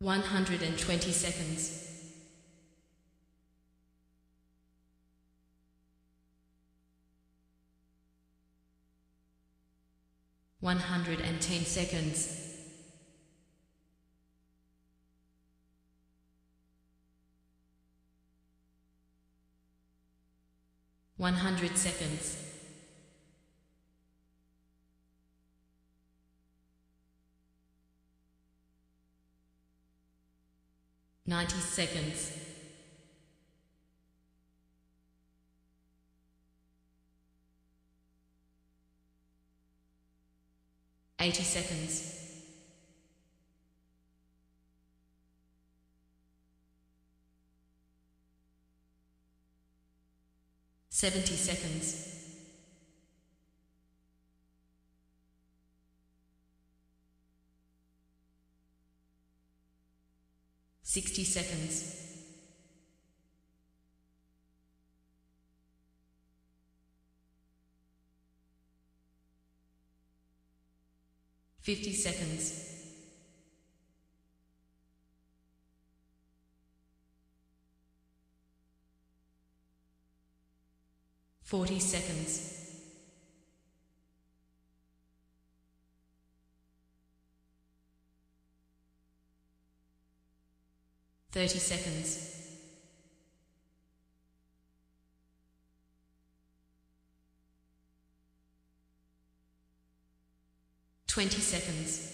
120 seconds. 110 seconds. 100 seconds. 90 seconds. 80 seconds. 70 seconds. 60 seconds. 50 seconds. 40 seconds. 30 seconds. 20 seconds.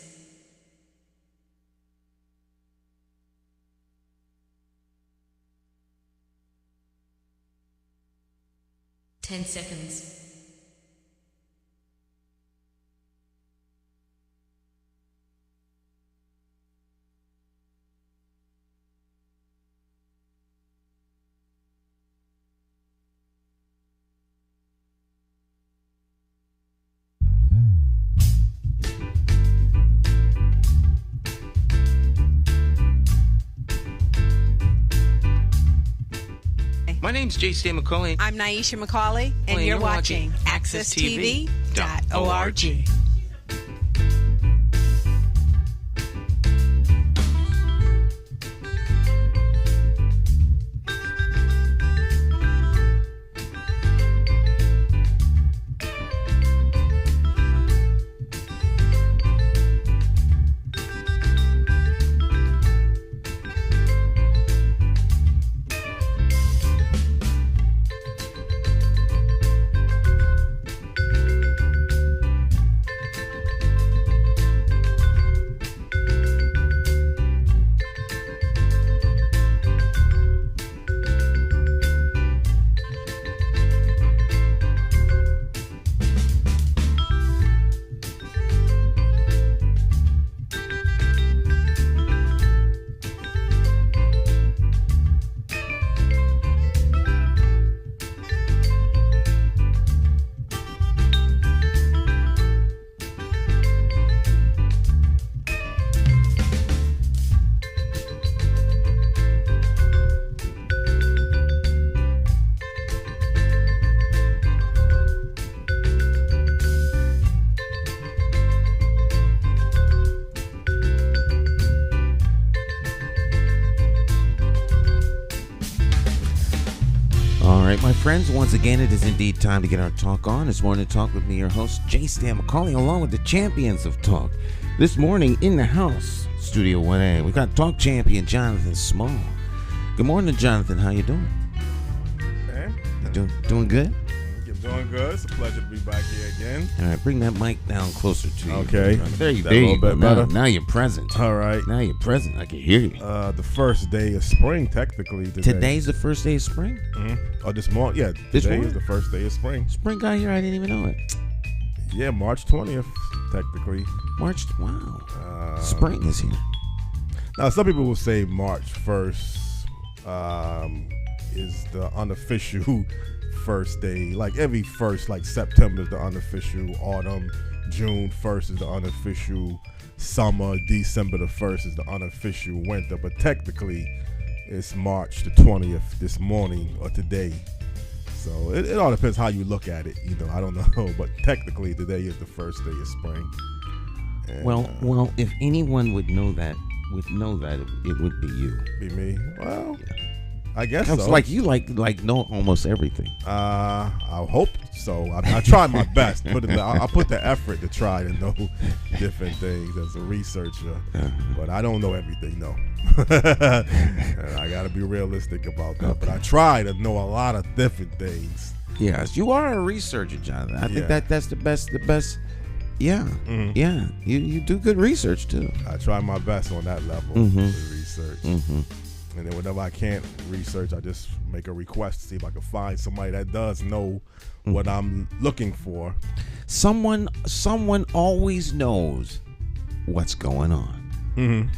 10 seconds. 'My name's J.C. McCauley. I'm Nyesha McCauley, and you're watching AccessTV.org. My friends, once again, it is indeed time to get our talk on. This morning, talk with me, your host, J.C. McCauley, along with the champions of talk. This morning, in the house, Studio 1A, we got talk champion Jonathan Small. Good morning, Jonathan. How you doing? Hey. You doing good? You're doing good. It's a pleasure to be back here again. All right, bring that mic down closer to you. Okay. There you go. A little bit better. Now you're present. All right. Now you're present. I can hear you. The first day of spring, technically. Today. Today's the first day of spring? Mm-hmm. Oh, this morning? Yeah, this today morning? Is the first day of spring. Spring got here, I didn't even know it. Yeah, March 20th, technically. Wow. Spring is here. Now, some people will say March 1st is the unofficial first day. Like every first, like September is the unofficial, autumn, June 1st is the unofficial, summer, December the 1st is the unofficial winter. But technically, it's March the 20th this morning or today. So it all depends how you look at it. I don't know, but technically today is the first day of spring. And, well, if anyone would know that, would know that it would be you. Be me. Well, Yeah. I guess It's so. like you like know almost everything. I hope so. I try my best. I put the effort to try to know different things as a researcher, but I don't know everything. No, and I got to be realistic about that. But I try to know a lot of different things. Yes, you are a researcher, Jonathan. I think Yeah. that's the best. Yeah, yeah. You do good research too. I try my best on that level with research. And then whenever I can't research, I just make a request to see if I can find somebody that does know what I'm looking for. Someone always knows what's going on.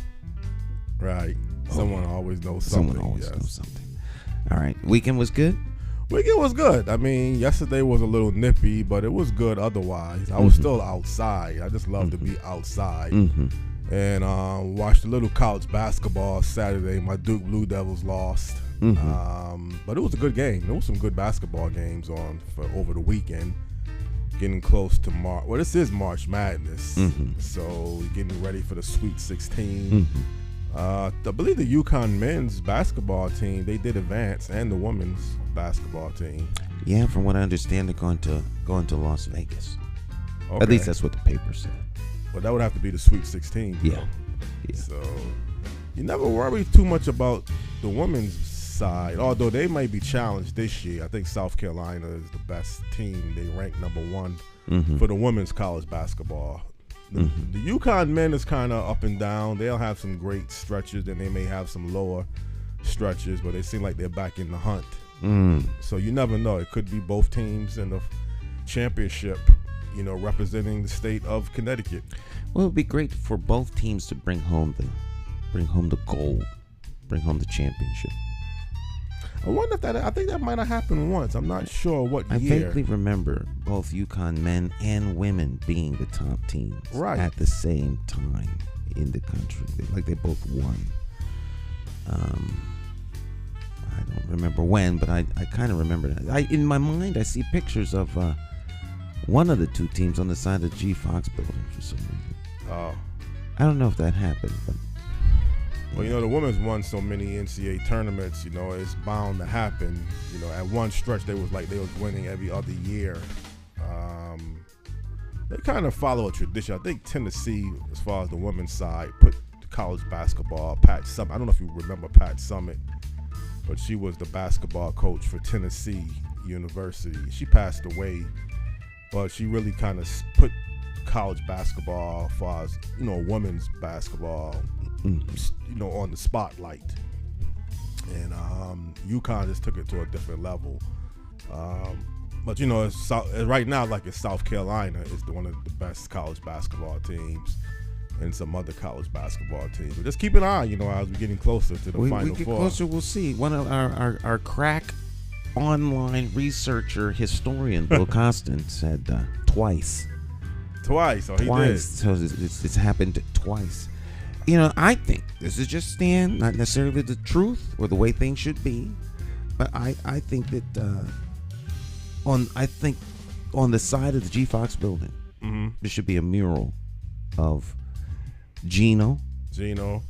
Right. Someone always knows something. Someone always yes. knows something. All right. Weekend was good? Weekend was good. I mean, yesterday was a little nippy, but it was good otherwise. I was still outside. I just love to be outside. And watched a little college basketball Saturday. My Duke Blue Devils lost. But it was a good game. There was some good basketball games on for over the weekend. Getting close to March. Well, this is March Madness. So we're getting ready for the Sweet 16. I believe the UConn men's basketball team, they did advance, and the women's basketball team. Yeah, from what I understand, they're going to Las Vegas. Okay. At least that's what the paper said. But that would have to be the Sweet 16. Yeah. though. Yeah. So you never worry too much about the women's side, although they may be challenged this year. I think South Carolina is the best team. They rank number 1 for the women's college basketball. The UConn men is kind of up and down. They'll have some great stretches, and they may have some lower stretches, but they seem like they're back in the hunt. So you never know. It could be both teams in the championship, representing the state of Connecticut. Well, it'd be great for both teams to bring home the gold, bring home the championship. I wonder if I think that might have happened once. I'm not sure what I year. vaguely remember both UConn men and women being the top teams Right. at the same time in the country. They both won. I don't remember when, but I kind of remember that. In my mind, I see pictures of one of the two teams on the side of the G. Fox building for some reason. Oh. I don't know if that happened, but Well, the women's won so many NCAA tournaments, it's bound to happen. At one stretch, they was winning every other year. They kind of follow a tradition. I think Tennessee, as far as the women's side, put college basketball, Pat Summitt. I don't know if you remember Pat Summitt, but she was the basketball coach for Tennessee University. She passed away, but she really kind of put college basketball, as far as, women's basketball, on the spotlight. And UConn just took it to a different level. But right now, it's South Carolina is one of the best college basketball teams, and some other college basketball teams. But just keep an eye, as we're getting closer to the Final we get Four. closer, we'll see. One of our crack online researcher historian, Bill Costin, said twice. Twice. Oh, he Twice. did. So it's happened twice. I think this is just Stan, not necessarily the truth or the way things should be, but I think that on the side of the G Fox building, there should be a mural of Gino, Gino,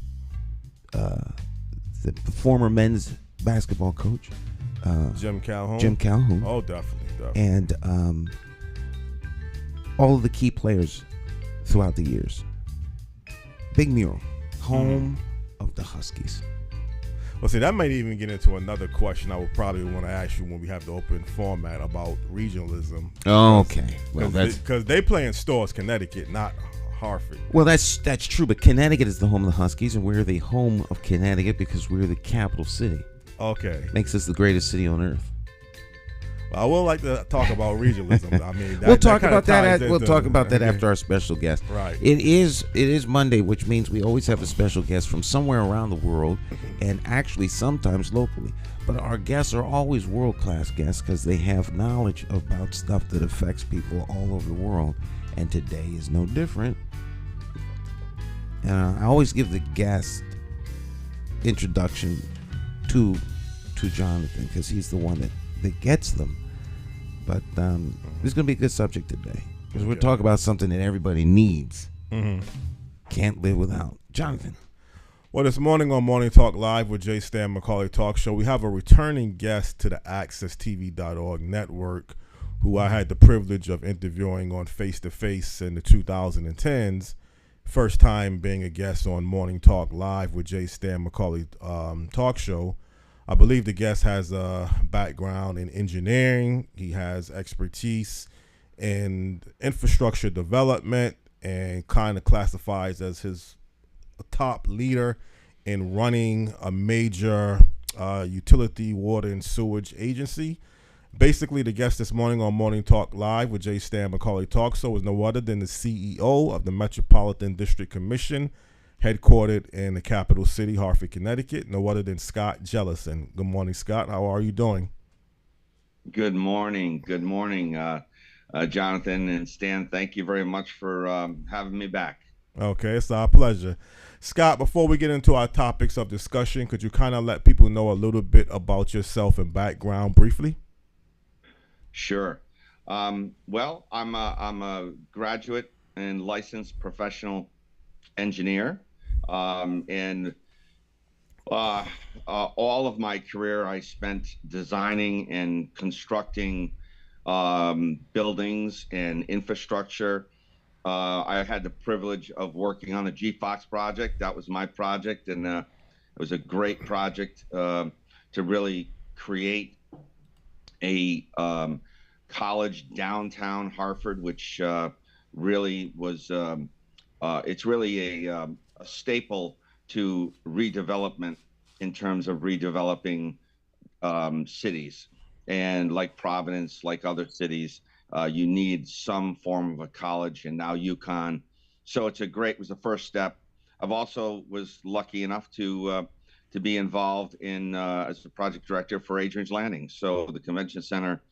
the former men's basketball coach, Jim Calhoun. Oh, definitely. And all of the key players throughout the years. Big mural. Home of the Huskies. Well, see, that might even get into another question I would probably want to ask you when we have the open format about regionalism. Oh, okay. Well, because they play in Stores, Connecticut, not Hartford. Well, that's true, but Connecticut is the home of the Huskies, and we're the home of Connecticut because we're the capital city. Okay. Makes us the greatest city on earth. Well, I would like to talk about regionalism. I mean, We'll talk about that after our special guest. Right. It is Monday, which means we always have a special guest from somewhere around the world, and actually sometimes locally. But our guests are always world-class guests because they have knowledge about stuff that affects people all over the world. And today is no different. I always give the guest introduction to Jonathan because he's the one that gets them. But this is going to be a good subject today because we're talking about something that everybody needs. Can't live without. Jonathan. Well, this morning on Morning Talk Live with Jay Stan McCauley Talk Show, we have a returning guest to the AccessTV.org network who I had the privilege of interviewing on Face to Face in the 2010s. First time being a guest on Morning Talk Live with Jay Stan McCauley Talk Show. I believe the guest has a background in engineering. He has expertise in infrastructure development and kind of classifies as his top leader in running a major utility, water, and sewage agency. Basically, the guest this morning on Morning Talk Live with Jay Stan McCauley Talk Show is no other than the CEO of the Metropolitan District Commission, headquartered in the capital city, Hartford, Connecticut, no other than Scott Jellison. Good morning, Scott. How are you doing? Good morning. Good morning, Jonathan and Stan. Thank you very much for having me back. Okay, it's our pleasure. Scott, before we get into our topics of discussion, could you kind of let people know a little bit about yourself and background briefly? Sure. Well, I'm a graduate and licensed professional engineer, and all of my career I spent designing and constructing buildings and infrastructure. I had the privilege of working on the GFOX project. That was my project, and it was a great project to really create a college downtown Hartford, which really was it's really a staple to redevelopment in terms of redeveloping cities. And like Providence, like other cities, you need some form of a college, and now UConn. So it was the first step. I've also was lucky enough to be involved in as the project director for Adrian's Landing. So the convention center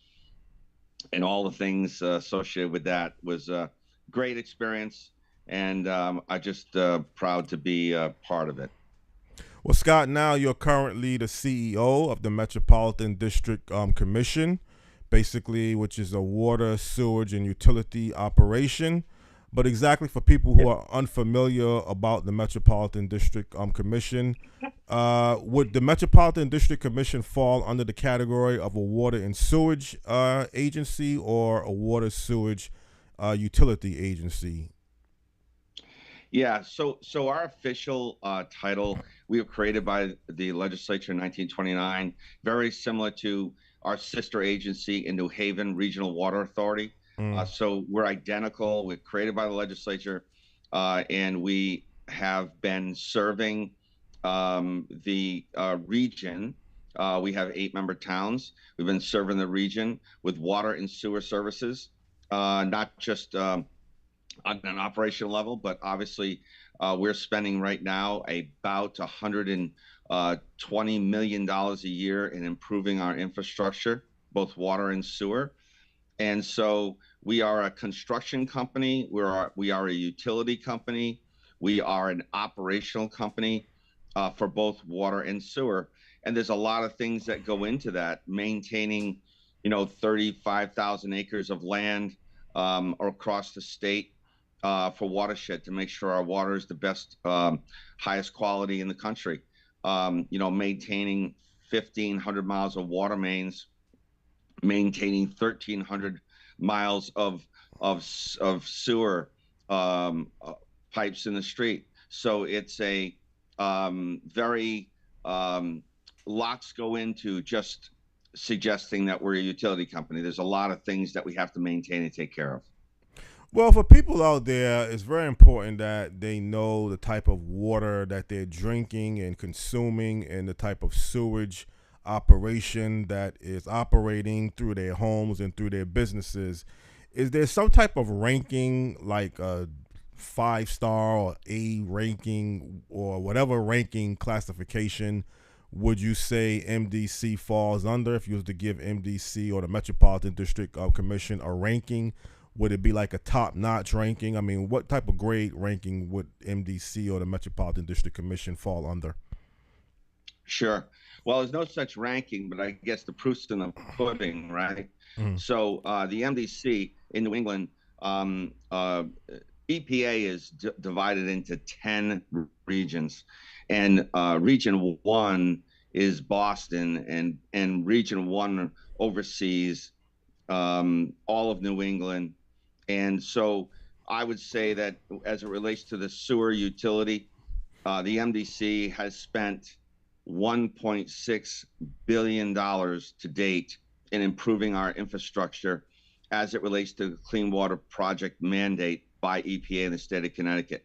and all the things associated with that was a great experience, and I just proud to be a part of it. Well, Scott, now you're currently the CEO of the Metropolitan District Commission, basically, which is a water, sewage, and utility operation. But exactly for people who are unfamiliar about the Metropolitan District Commission, would the Metropolitan District Commission fall under the category of a water and sewage agency or a water, sewage, utility agency? Yeah, so our official title, we were created by the legislature in 1929, very similar to our sister agency in New Haven, Regional Water Authority. So we're identical. We're created by the legislature, and we have been serving the region. We have 8-member towns. We've been serving the region with water and sewer services, not just on an operational level, but obviously we're spending right now about $120 million a year in improving our infrastructure, both water and sewer. And so we are a construction company. We are a utility company. We are an operational company for both water and sewer. And there's a lot of things that go into that, maintaining, 35,000 acres of land across the state for watershed to make sure our water is the best, highest quality in the country. Maintaining 1,500 miles of water mains, maintaining 1,300 miles of sewer pipes in the street. So it's a very lots go into just suggesting that we're a utility company. There's a lot of things that we have to maintain and take care of. Well, for people out there, it's very important that they know the type of water that they're drinking and consuming and the type of sewage operation that is operating through their homes and through their businesses. Is there some type of ranking, like a 5-star or A ranking or whatever ranking classification would you say MDC falls under? If you was to give MDC or the Metropolitan District Commission a ranking, would it be like a top-notch ranking? I mean, what type of grade ranking would MDC or the Metropolitan District Commission fall under? Sure. Well, there's no such ranking, but I guess the proof's in the pudding, right? So the MDC in New England EPA is divided into 10 regions, and Region 1 is Boston, and Region 1 oversees all of New England. And so I would say that as it relates to the sewer utility, the MDC has spent $1.6 billion to date in improving our infrastructure as it relates to the Clean Water Project mandate by EPA in the state of Connecticut.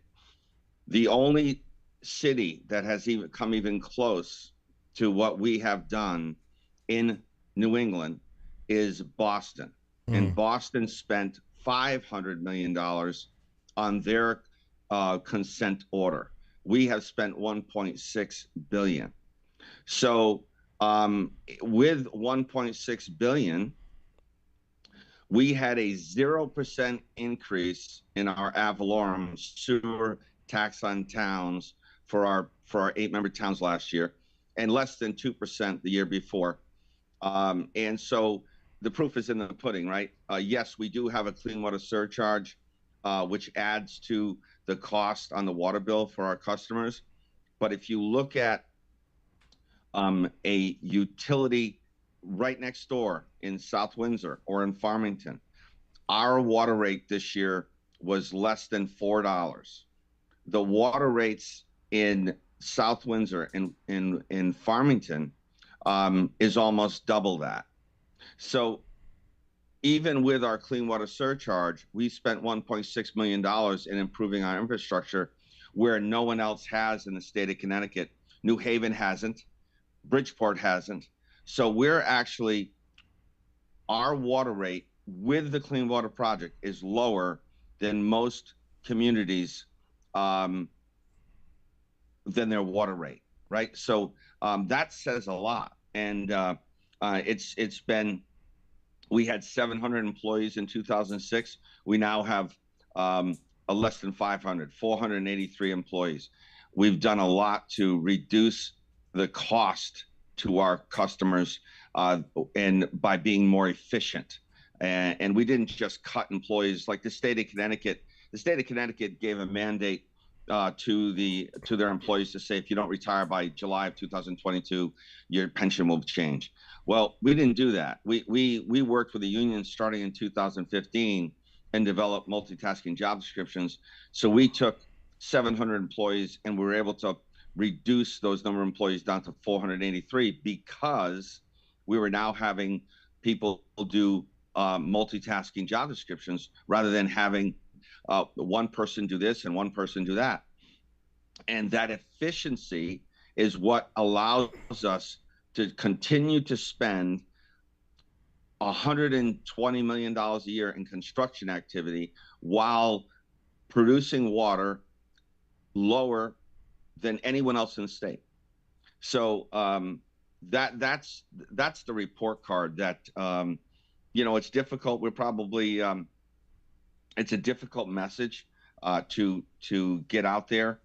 The only city that has even come even close to what we have done in New England is Boston. And Boston spent $500 million on their consent order. We have spent $1.6 billion. So with $1.6 billion, we had a 0% increase in our ad valorem sewer tax on towns for our 8-member towns last year, and less than 2% the year before. And so the proof is in the pudding, right? Yes, we do have a clean water surcharge, which adds to the cost on the water bill for our customers. But if you look at a utility right next door in South Windsor or in Farmington, our water rate this year was less than $4. The water rates in South Windsor in Farmington is almost double that. So even with our clean water surcharge, we spent $1.6 million in improving our infrastructure where no one else has in the state of Connecticut. New Haven hasn't, Bridgeport hasn't. So we're actually, our water rate with the Clean Water Project is lower than most communities than their water rate, right? So that says a lot. And it's been, we had 700 employees in 2006. We now have less than 500, 483 employees. We've done a lot to reduce the cost to our customers and by being more efficient. And we didn't just cut employees like the state of Connecticut. The state of Connecticut gave a mandate to their employees to say, if you don't retire by July of 2022, your pension will change. Well, we didn't do that. We worked with the union starting in 2015 and developed multitasking job descriptions. So we took 700 employees and we were able to reduce those number of employees down to 483 because we were now having people do multitasking job descriptions rather than having one person do this and one person do that. And that efficiency is what allows us to continue to spend $120 million a year in construction activity while producing water lower than anyone else in the state. So that's the report card that it's difficult. We're probably it's a difficult message to get out there.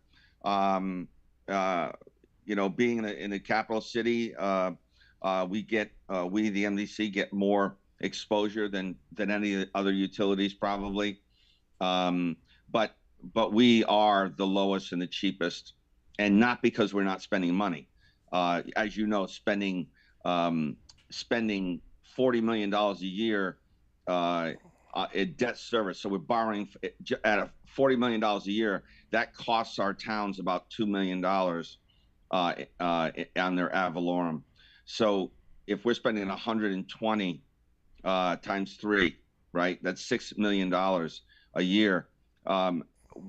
Being in the capital city, we the MDC get more exposure than any other utilities probably. But we are the lowest and the cheapest, and not because we're not spending money. As you know, spending $40 million a year in debt service. So we're borrowing at $40 million a year. That costs our towns about $2 million on their ad valorem. So if we're spending 120 times 3, right, that's $6 million a year.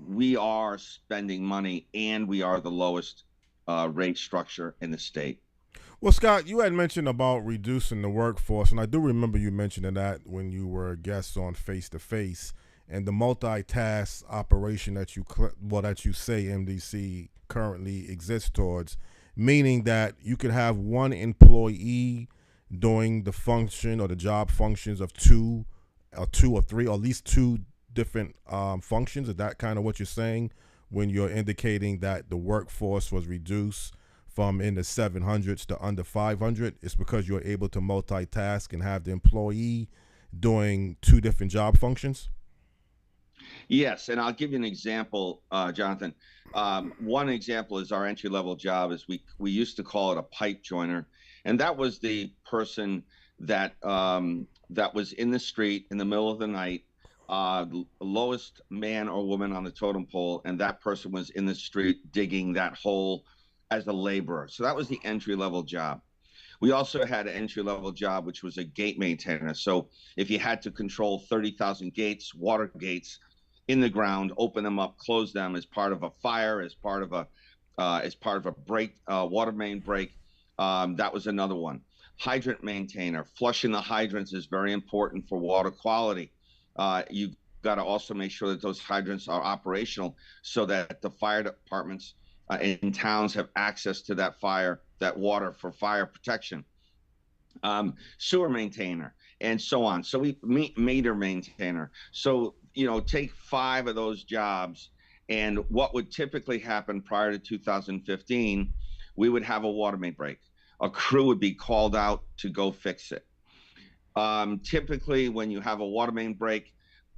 We are spending money, and we are the lowest rate structure in the state. Well, Scott, you had mentioned about reducing the workforce, and I do remember you mentioning that when you were a guest on Face to Face, and the multitask operation that you say MDC currently exists towards, meaning that you could have one employee doing the function or the job functions of two or three, or at least two different functions. Is that kind of what you're saying when you're indicating that the workforce was reduced from in the 700s to under 500? It's because you're able to multitask and have the employee doing two different job functions? Yes, and I'll give you an example, Jonathan. One example is our entry level job is we used to call it a pipe joiner, and that was the person that was in the street in the middle of the night, lowest man or woman on the totem pole, and that person was in the street digging that hole as a laborer. So that was the entry level job. We also had an entry level job, which was a gate maintainer. So if you had to control 30,000 gates, water gates in the ground, open them up, close them as part of a fire, as part of a break, water main break, that was another one. Hydrant maintainer, flushing the hydrants is very important for water quality. You've got to also make sure that those hydrants are operational so that the fire departments in towns have access to that water for fire protection. Sewer maintainer, and so on. So meter maintainer. So, take 5 of those jobs, and what would typically happen prior to 2015, we would have a water main break. A crew would be called out to go fix it. Typically, when you have a water main break,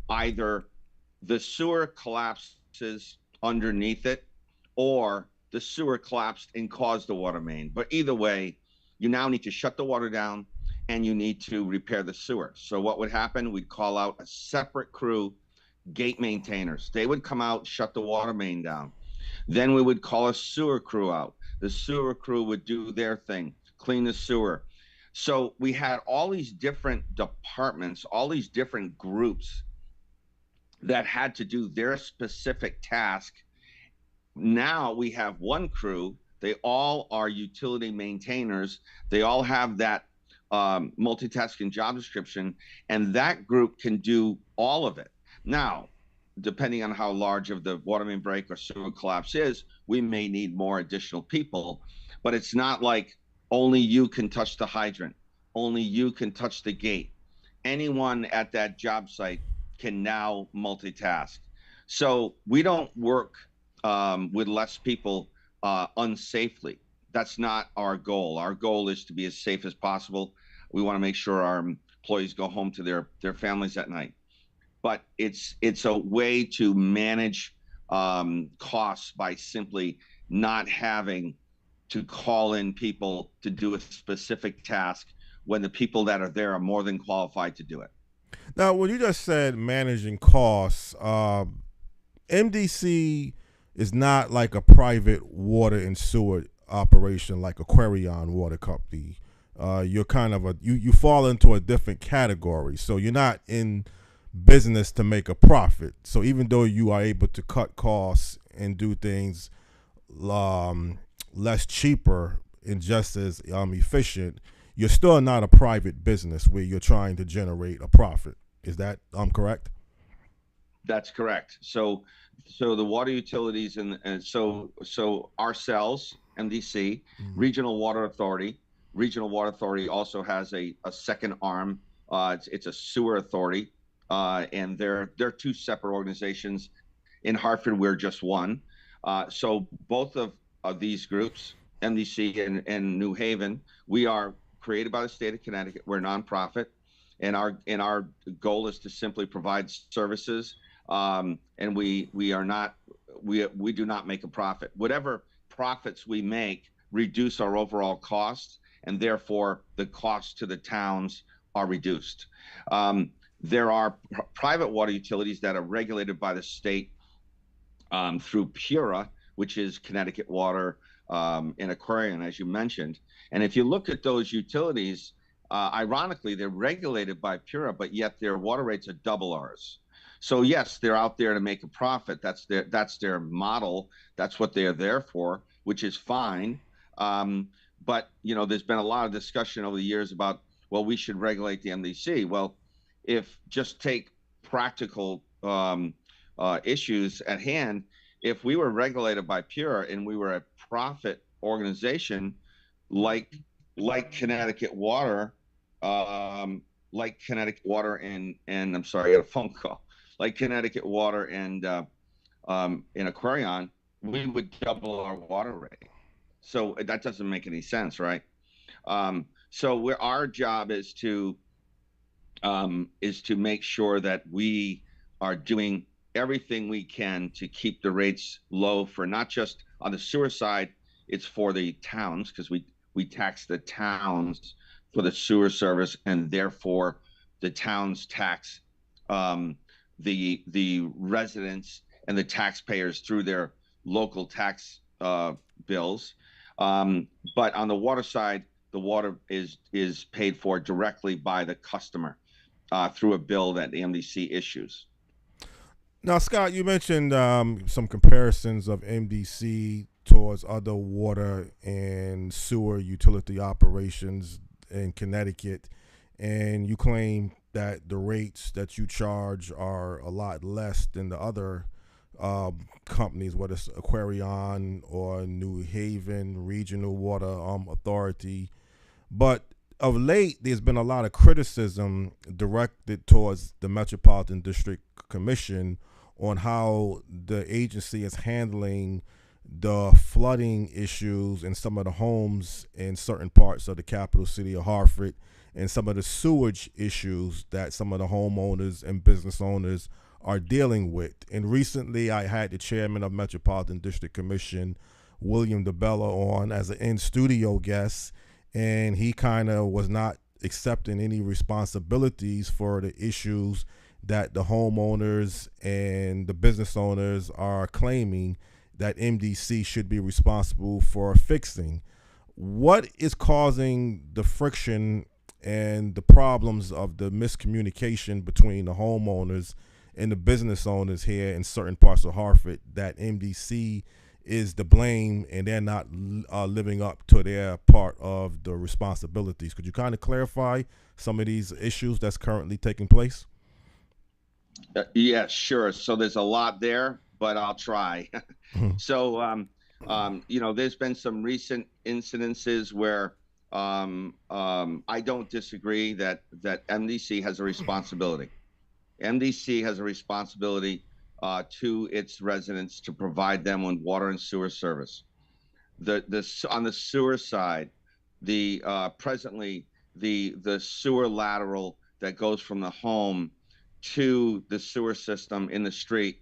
either the sewer collapses underneath it, or the sewer collapsed and caused the water main. But either way, you now need to shut the water down and you need to repair the sewer. So what would happen? We'd call out a separate crew, gate maintainers. They would come out, shut the water main down. Then we would call a sewer crew out. The sewer crew would do their thing, clean the sewer. So we had all these different departments, all these different groups that had to do their specific task. Now we have one crew. They all are utility maintainers. They all have that multitasking job description, and that group can do all of it. Now, depending on how large of the water main break or sewer collapse is, we may need more additional people, but it's not like only you can touch the hydrant, only you can touch the gate. Anyone at that job site can now multitask. So we don't work with less people unsafely. That's not our goal. Our goal is to be as safe as possible. We want to make sure our employees go home to their families at night. But it's a way to manage costs by simply not having to call in people to do a specific task when the people that are there are more than qualified to do it. Now, when you just said managing costs, MDC is not like a private water and sewer operation like Aquarion Water Company. You're kind of you fall into a different category. So you're not in business to make a profit. So even though you are able to cut costs and do things less cheaper and just as efficient, you're still not a private business where you're trying to generate a profit. Is that correct? That's correct. So the water utilities and so ourselves, MDC, Regional Water Authority. Regional Water Authority also has a second arm. It's a sewer authority, and they're 2 separate organizations. In Hartford, we're just one. So both of these groups, MDC and New Haven, we are created by the state of Connecticut. We're a nonprofit, and our goal is to simply provide services. And we do not make a profit. Whatever profits we make reduce our overall costs, and therefore the costs to the towns are reduced. There are private water utilities that are regulated by the state through PURA, which is Connecticut Water and Aquarion, as you mentioned. And if you look at those utilities, ironically, they're regulated by PURA, but yet their water rates are double ours. So yes, they're out there to make a profit. That's their model. That's what they're there for, which is fine. But there's been a lot of discussion over the years about, well, we should regulate the MDC. Well, if just take practical issues at hand, if we were regulated by PURA and we were a profit organization like Connecticut Water, and I'm sorry, I got a phone call. Like Connecticut Water and in Aquarion, we would double our water rate. So that doesn't make any sense, right? So our job is to make sure that we are doing everything we can to keep the rates low for not just on the sewer side, it's for the towns, because we tax the towns for the sewer service, and therefore the towns tax the residents and the taxpayers through their local tax bills. But on the water side, the water is paid for directly by the customer through a bill that the MDC issues. Now, Scott, you mentioned some comparisons of MDC towards other water and sewer utility operations in Connecticut, and you claim that the rates that you charge are a lot less than the other companies, whether it's Aquarion or New Haven Regional Water Authority. But of late, there's been a lot of criticism directed towards the Metropolitan District Commission on how the agency is handling the flooding issues in some of the homes in certain parts of the capital city of Hartford, and some of the sewage issues that some of the homeowners and business owners are dealing with. And recently I had the chairman of Metropolitan District Commission, William DeBella, on as an in-studio guest, and he kind of was not accepting any responsibilities for the issues that the homeowners and the business owners are claiming that MDC should be responsible for fixing. What is causing the friction and the problems of the miscommunication between the homeowners and the business owners here in certain parts of Hartford, that MDC is to blame and they're not living up to their part of the responsibilities? Could you kind of clarify some of these issues that's currently taking place? Yeah, sure. So there's a lot there, but I'll try. So, there's been some recent incidences where I don't disagree that MDC has a responsibility. MDC has a responsibility to its residents to provide them with water and sewer service. On the sewer side, presently the sewer lateral that goes from the home to the sewer system in the street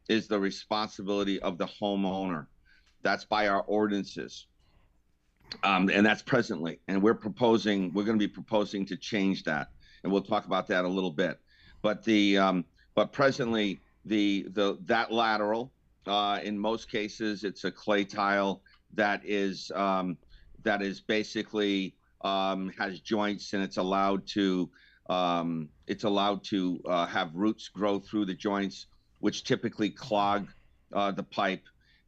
is the responsibility of the homeowner. That's by our ordinances. And that's presently, and we're going to be proposing to change that, and we'll talk about that a little bit. But but presently that lateral, in most cases, it's a clay tile that is basically has joints, and it's allowed to have roots grow through the joints, which typically clog the pipe,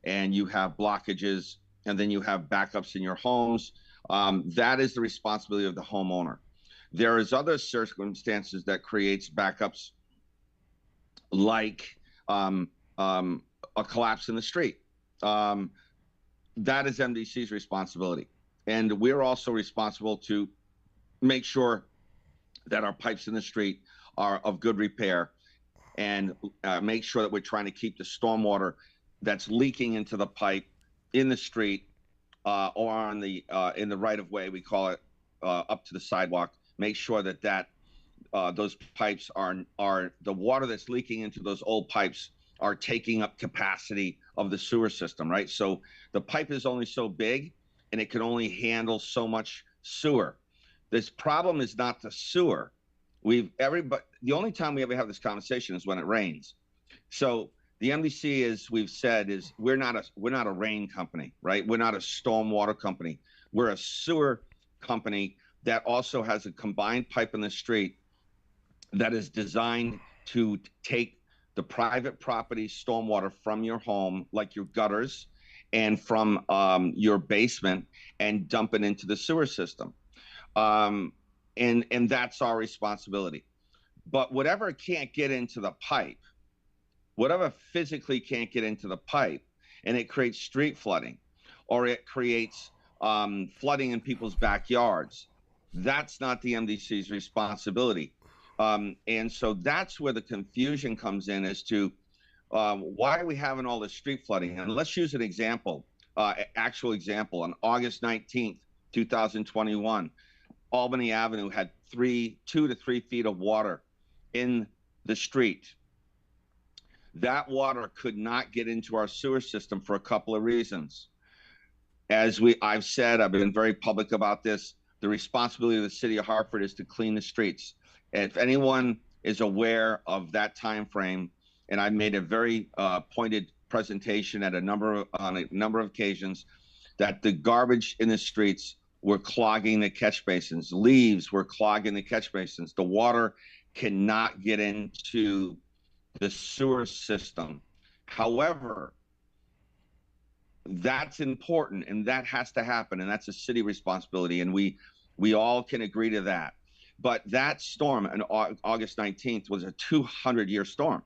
and you have blockages, and then you have backups in your homes. That is the responsibility of the homeowner. There is other circumstances that creates backups, like a collapse in the street. That is MDC's responsibility. And we're also responsible to make sure that our pipes in the street are of good repair, and make sure that we're trying to keep the stormwater that's leaking into the pipe in the street or on in the right of way, we call it, up to the sidewalk. Make sure that those pipes are the water that's leaking into those old pipes are taking up capacity of the sewer system, right? So the pipe is only so big, and it can only handle so much sewer. This problem is not the sewer. The only time we ever have this conversation is when it rains. So the MDC, as we've said, is we're not a rain company, right? We're not a stormwater company. We're a sewer company that also has a combined pipe in the street that is designed to take the private property stormwater from your home, like your gutters, and from your basement, and dump it into the sewer system. And that's our responsibility. But whatever can't get into the pipe, whatever physically can't get into the pipe, and it creates street flooding, or it creates flooding in people's backyards, that's not the MDC's responsibility. And so that's where the confusion comes in as to why are we having all this street flooding? And let's use an example, actual example. On August 19th, 2021, Albany Avenue had 2 to 3 feet of water in the street. That water could not get into our sewer system for a couple of reasons. I've said, I've been very public about this. The responsibility of the city of Hartford is to clean the streets. And if anyone is aware of that time frame, and I made a very pointed presentation on a number of occasions, that the garbage in the streets were clogging the catch basins. Leaves were clogging the catch basins. The water cannot get into the sewer system. However, that's important, and that has to happen, and that's a city responsibility, and we all can agree to that. But that storm on August 19th was a 200-year storm.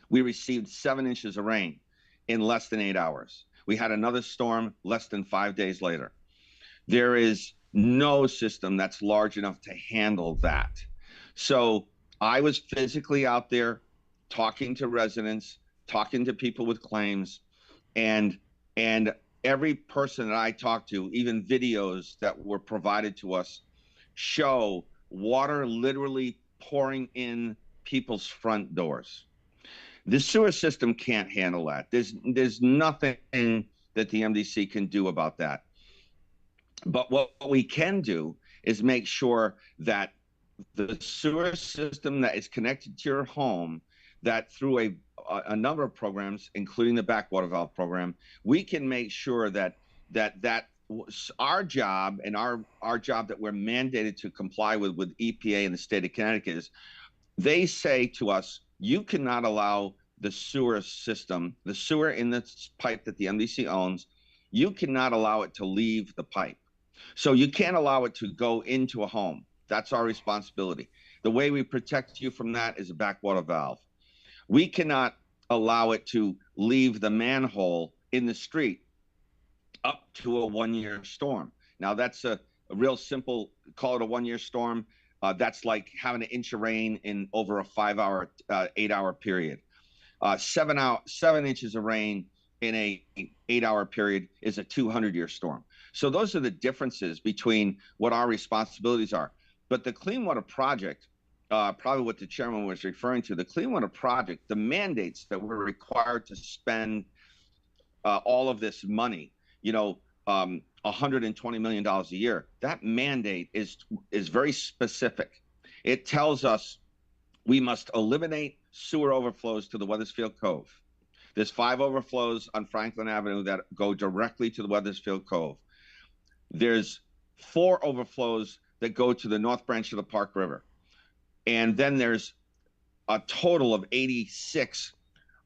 We received 7 inches of rain in less than 8 hours. We had another storm less than 5 days later. There is no system that's large enough to handle that. So I was physically out there talking to residents, talking to people with claims, and every person that I talked to, even videos that were provided to us, show water literally pouring in people's front doors. The sewer system can't handle that. There's nothing that the MDC can do about that. But what we can do is make sure that the sewer system that is connected to your home, that through a number of programs, including the backwater valve program, we can make sure that our job, and our job that we're mandated to comply with EPA and the state of Connecticut, is they say to us, you cannot allow the sewer system, the sewer in this pipe that the MDC owns, you cannot allow it to leave the pipe. So you can't allow it to go into a home. That's our responsibility. The way we protect you from that is a backwater valve. We cannot allow it to leave the manhole in the street up to a 1-year storm. Now that's a real simple, call it a 1-year storm. That's like having an inch of rain in over a 5-hour, 8-hour period. 7 inches of rain in a 8-hour period is a 200-year storm. So those are the differences between what our responsibilities are. But the Clean Water Project, probably what the chairman was referring to, the Clean Water Project, the mandates that we're required to spend all of this money, $120 million a year, that mandate is very specific. It tells us we must eliminate sewer overflows to the Wethersfield Cove. There's 5 overflows on Franklin Avenue that go directly to the Wethersfield Cove. There's 4 overflows that go to the North Branch of the Park River. And then there's a total of 86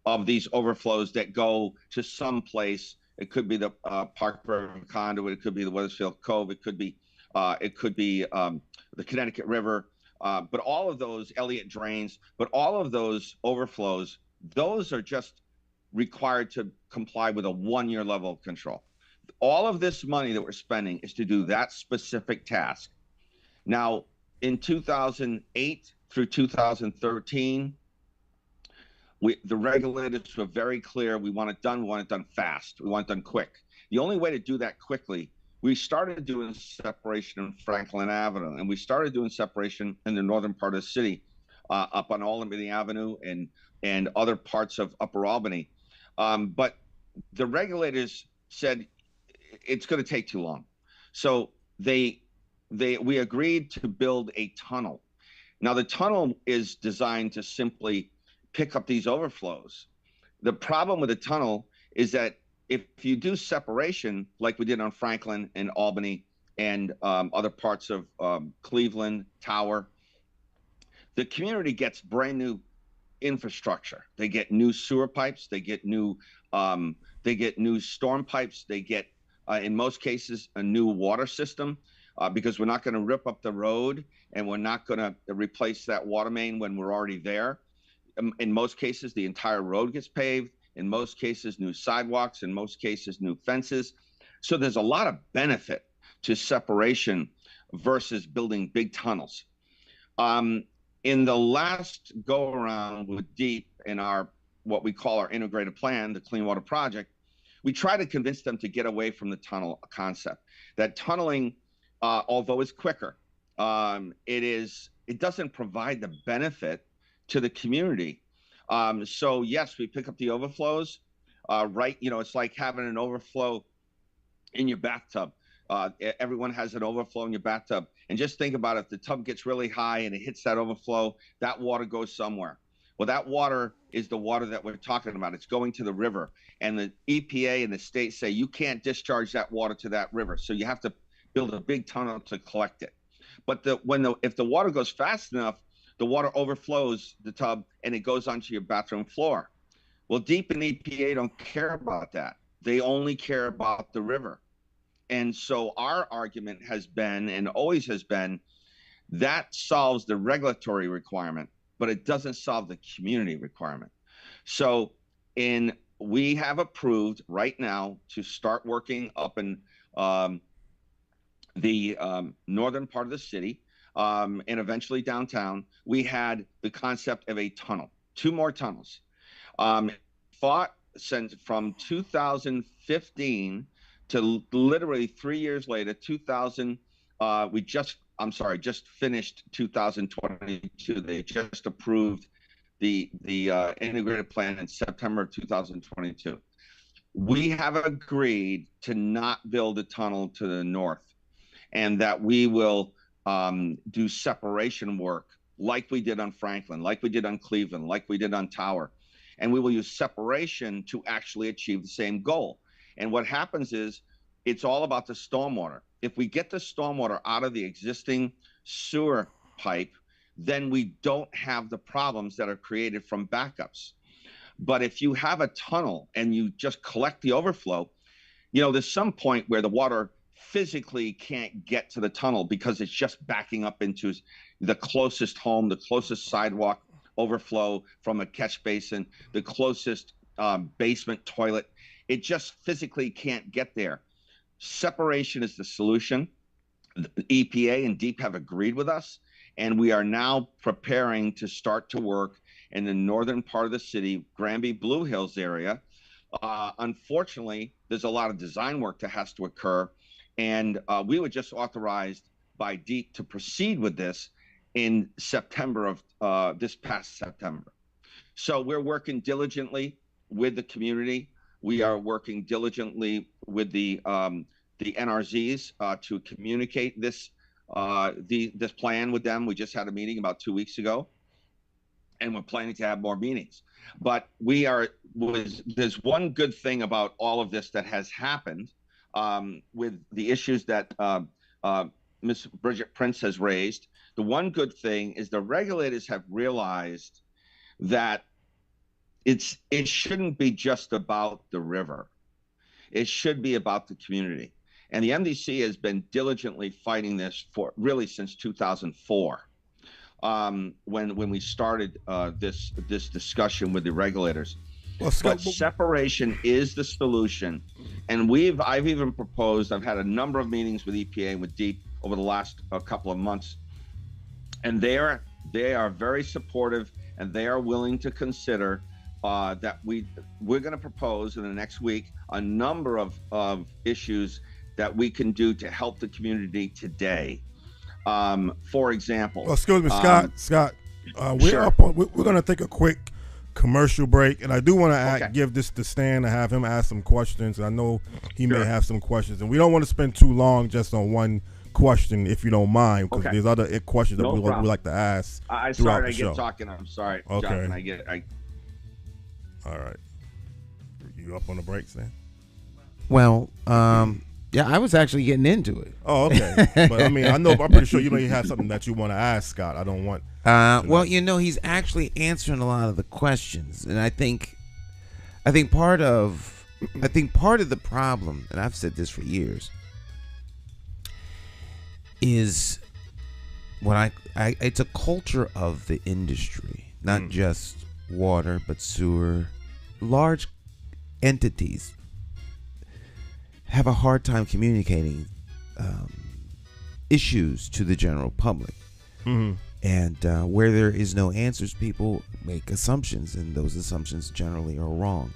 of these overflows that go to some place. It could be the Park River Conduit. It could be the Wethersfield Cove. It could be the Connecticut River. But all of those Elliott drains, but all of those overflows, those are just required to comply with a 1-year level of control. All of this money that we're spending is to do that specific task. Now, in 2008 through 2013, the regulators were very clear. We want it done fast. We want it done quick. The only way to do that quickly, we started doing separation on Franklin Avenue, and we started doing separation in the northern part of the city, up on Albany Avenue and other parts of Upper Albany. But the regulators said it's going to take too long. So we agreed to build a tunnel. Now the tunnel is designed to simply pick up these overflows. The problem with the tunnel is that if you do separation like we did on Franklin and Albany and other parts of Cleveland, Tower, the community gets brand new infrastructure. They get new sewer pipes. They get new storm pipes. They get, in most cases, a new water system because we're not going to rip up the road and we're not going to replace that water main when we're already there. In most cases, the entire road gets paved. In most cases, new sidewalks. In most cases, new fences. So there's a lot of benefit to separation versus building big tunnels. In the last go around with DEEP in our what we call our integrated plan, the Clean Water Project, we try to convince them to get away from the tunnel concept. That tunneling, although it's quicker, it doesn't provide the benefit to the community So yes, we pick up the overflows. Right, it's like having an overflow in your bathtub. Everyone has an overflow in your bathtub, and just think about it. If the tub gets really high and it hits that overflow, that water goes somewhere. Well, that water is the water that we're talking about. It's going to the river, and the EPA and the state say you can't discharge that water to that river, so you have to build a big tunnel to collect it. But if the water goes fast enough, the water overflows the tub and it goes onto your bathroom floor. Well, DEEP and EPA don't care about that. They only care about the river. And so our argument has been, and always has been, that solves the regulatory requirement, but it doesn't solve the community requirement. So we have approved right now to start working up in the northern part of the city, and eventually downtown. We had the concept of a tunnel, 2 more tunnels. Fought since from 2015 to literally 3 years later, just finished 2022. They just approved the integrated plan in September of 2022. We have agreed to not build a tunnel to the north, and that we will do separation work like we did on Franklin, like we did on Cleveland, like we did on Tower. And we will use separation to actually achieve the same goal. And what happens is, it's all about the stormwater. If we get the stormwater out of the existing sewer pipe, then we don't have the problems that are created from backups. But if you have a tunnel and you just collect the overflow, there's some point where the water physically can't get to the tunnel because it's just backing up into the closest home, the closest sidewalk overflow from a catch basin, the closest basement toilet. It just physically can't get there. Separation is the solution. The EPA and DEEP have agreed with us, and we are now preparing to start to work in the northern part of the city, Granby, Blue Hills area. Unfortunately, there's a lot of design work that has to occur, and we were just authorized by DEEP to proceed with this in September of this past September. So we're working diligently with the community. We are working diligently with the NRZs to communicate this plan with them. We just had a meeting about 2 weeks ago, and we're planning to have more meetings. But there's one good thing about all of this that has happened with the issues that Ms. Bridget Prince has raised. The one good thing is the regulators have realized that it shouldn't be just about the river. It should be about the community. And the MDC has been diligently fighting this for really since 2004, when we started this discussion with the regulators. Well, Scott, but separation is the solution, and I've even proposed. I've had a number of meetings with EPA and with DEEP over the last couple of months, and they are very supportive, and they are willing to consider that we're going to propose in the next week a number of issues that we can do to help the community today. For example, well, excuse me, Scott. We're sure. We're going to take a quick commercial break, and I do want to give this to Stan to have him ask some questions. I know he may have some questions, and we don't want to spend too long just on one question, if you don't mind, because there's other questions that we like to ask. I'm throughout sorry, the show. Get talking. I'm sorry, okay. Jonathan, All right, you up on the break, Stan? Well, yeah, I was actually getting into it. Oh, okay. But I mean, I'm pretty sure you may have something that you want to ask, Scott. I don't want. Well, he's actually answering a lot of the questions, and I think part of the problem, and I've said this for years, is it's a culture of the industry, not just water, but sewer. Large entities have a hard time communicating issues to the general public. Mm-hmm. And where there is no answers, people make assumptions, and those assumptions generally are wrong.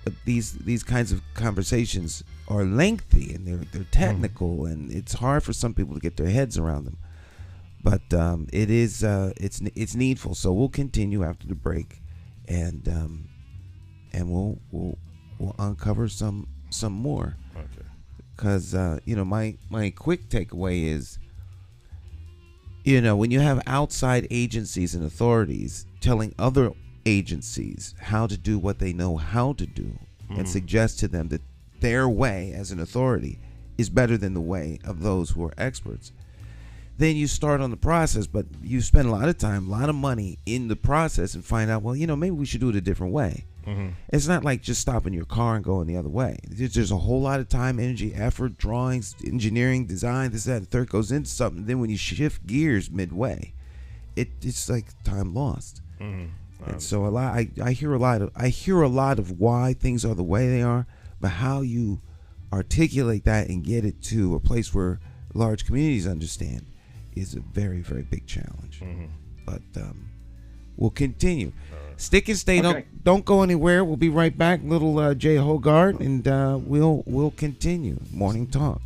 But these kinds of conversations are lengthy, and they're technical, and it's hard for some people to get their heads around them. But it's needful. So we'll continue after the break, and we'll uncover some more. Okay. Because my quick takeaway is, when you have outside agencies and authorities telling other agencies how to do what they know how to do, and suggest to them that their way as an authority is better than the way of those who are experts, then you start on the process, but you spend a lot of time, a lot of money in the process, and find out, well, maybe we should do it a different way. It's not like just stopping your car and going the other way. There's a whole lot of time, energy, effort, drawings, engineering, design, this, that, and the third goes into something. Then when you shift gears midway, it's like time lost. And so I hear a lot of why things are the way they are, but how you articulate that and get it to a place where large communities understand is a very, very big challenge. But we'll continue. Stick and stay. Okay. Don't go anywhere. We'll be right back. Little Jay Hogarth, and we'll continue Morning Talk.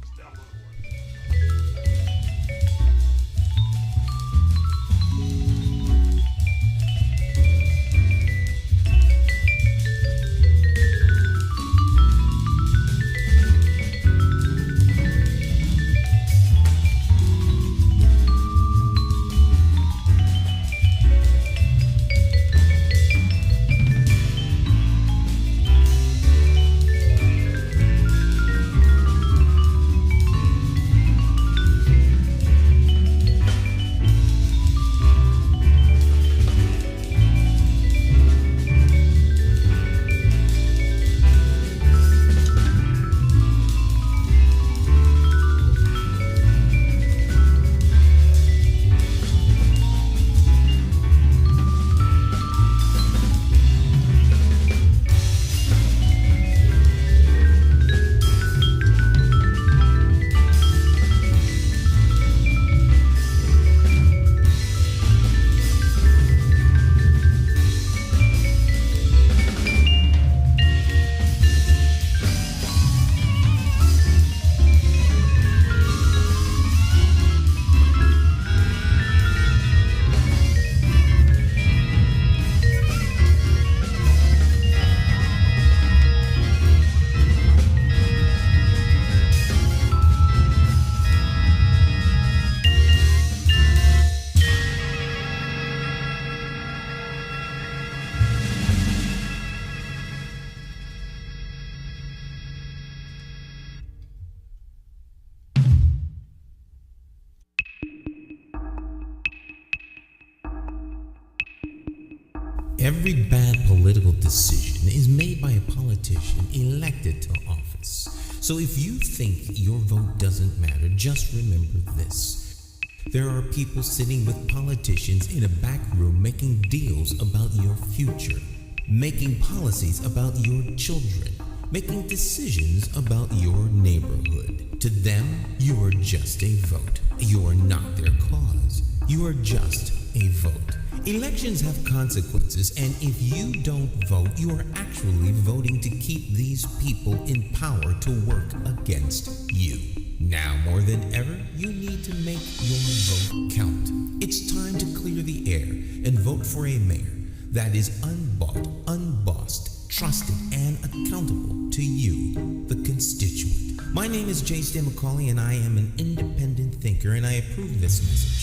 Every bad political decision is made by a politician elected to office. So if you think your vote doesn't matter, just remember this. There are people sitting with politicians in a back room making deals about your future, making policies about your children, making decisions about your neighborhood. To them, you are just a vote. You are not their cause. You are just a vote. Elections have consequences, and if you don't vote, you are actually voting to keep these people in power to work against you. Now more than ever, you need to make your vote count. It's time to clear the air and vote for a mayor that is unbought, unbossed, trusted, and accountable to you, the constituent. My name is J. McCauley, and I am an independent thinker, and I approve this message.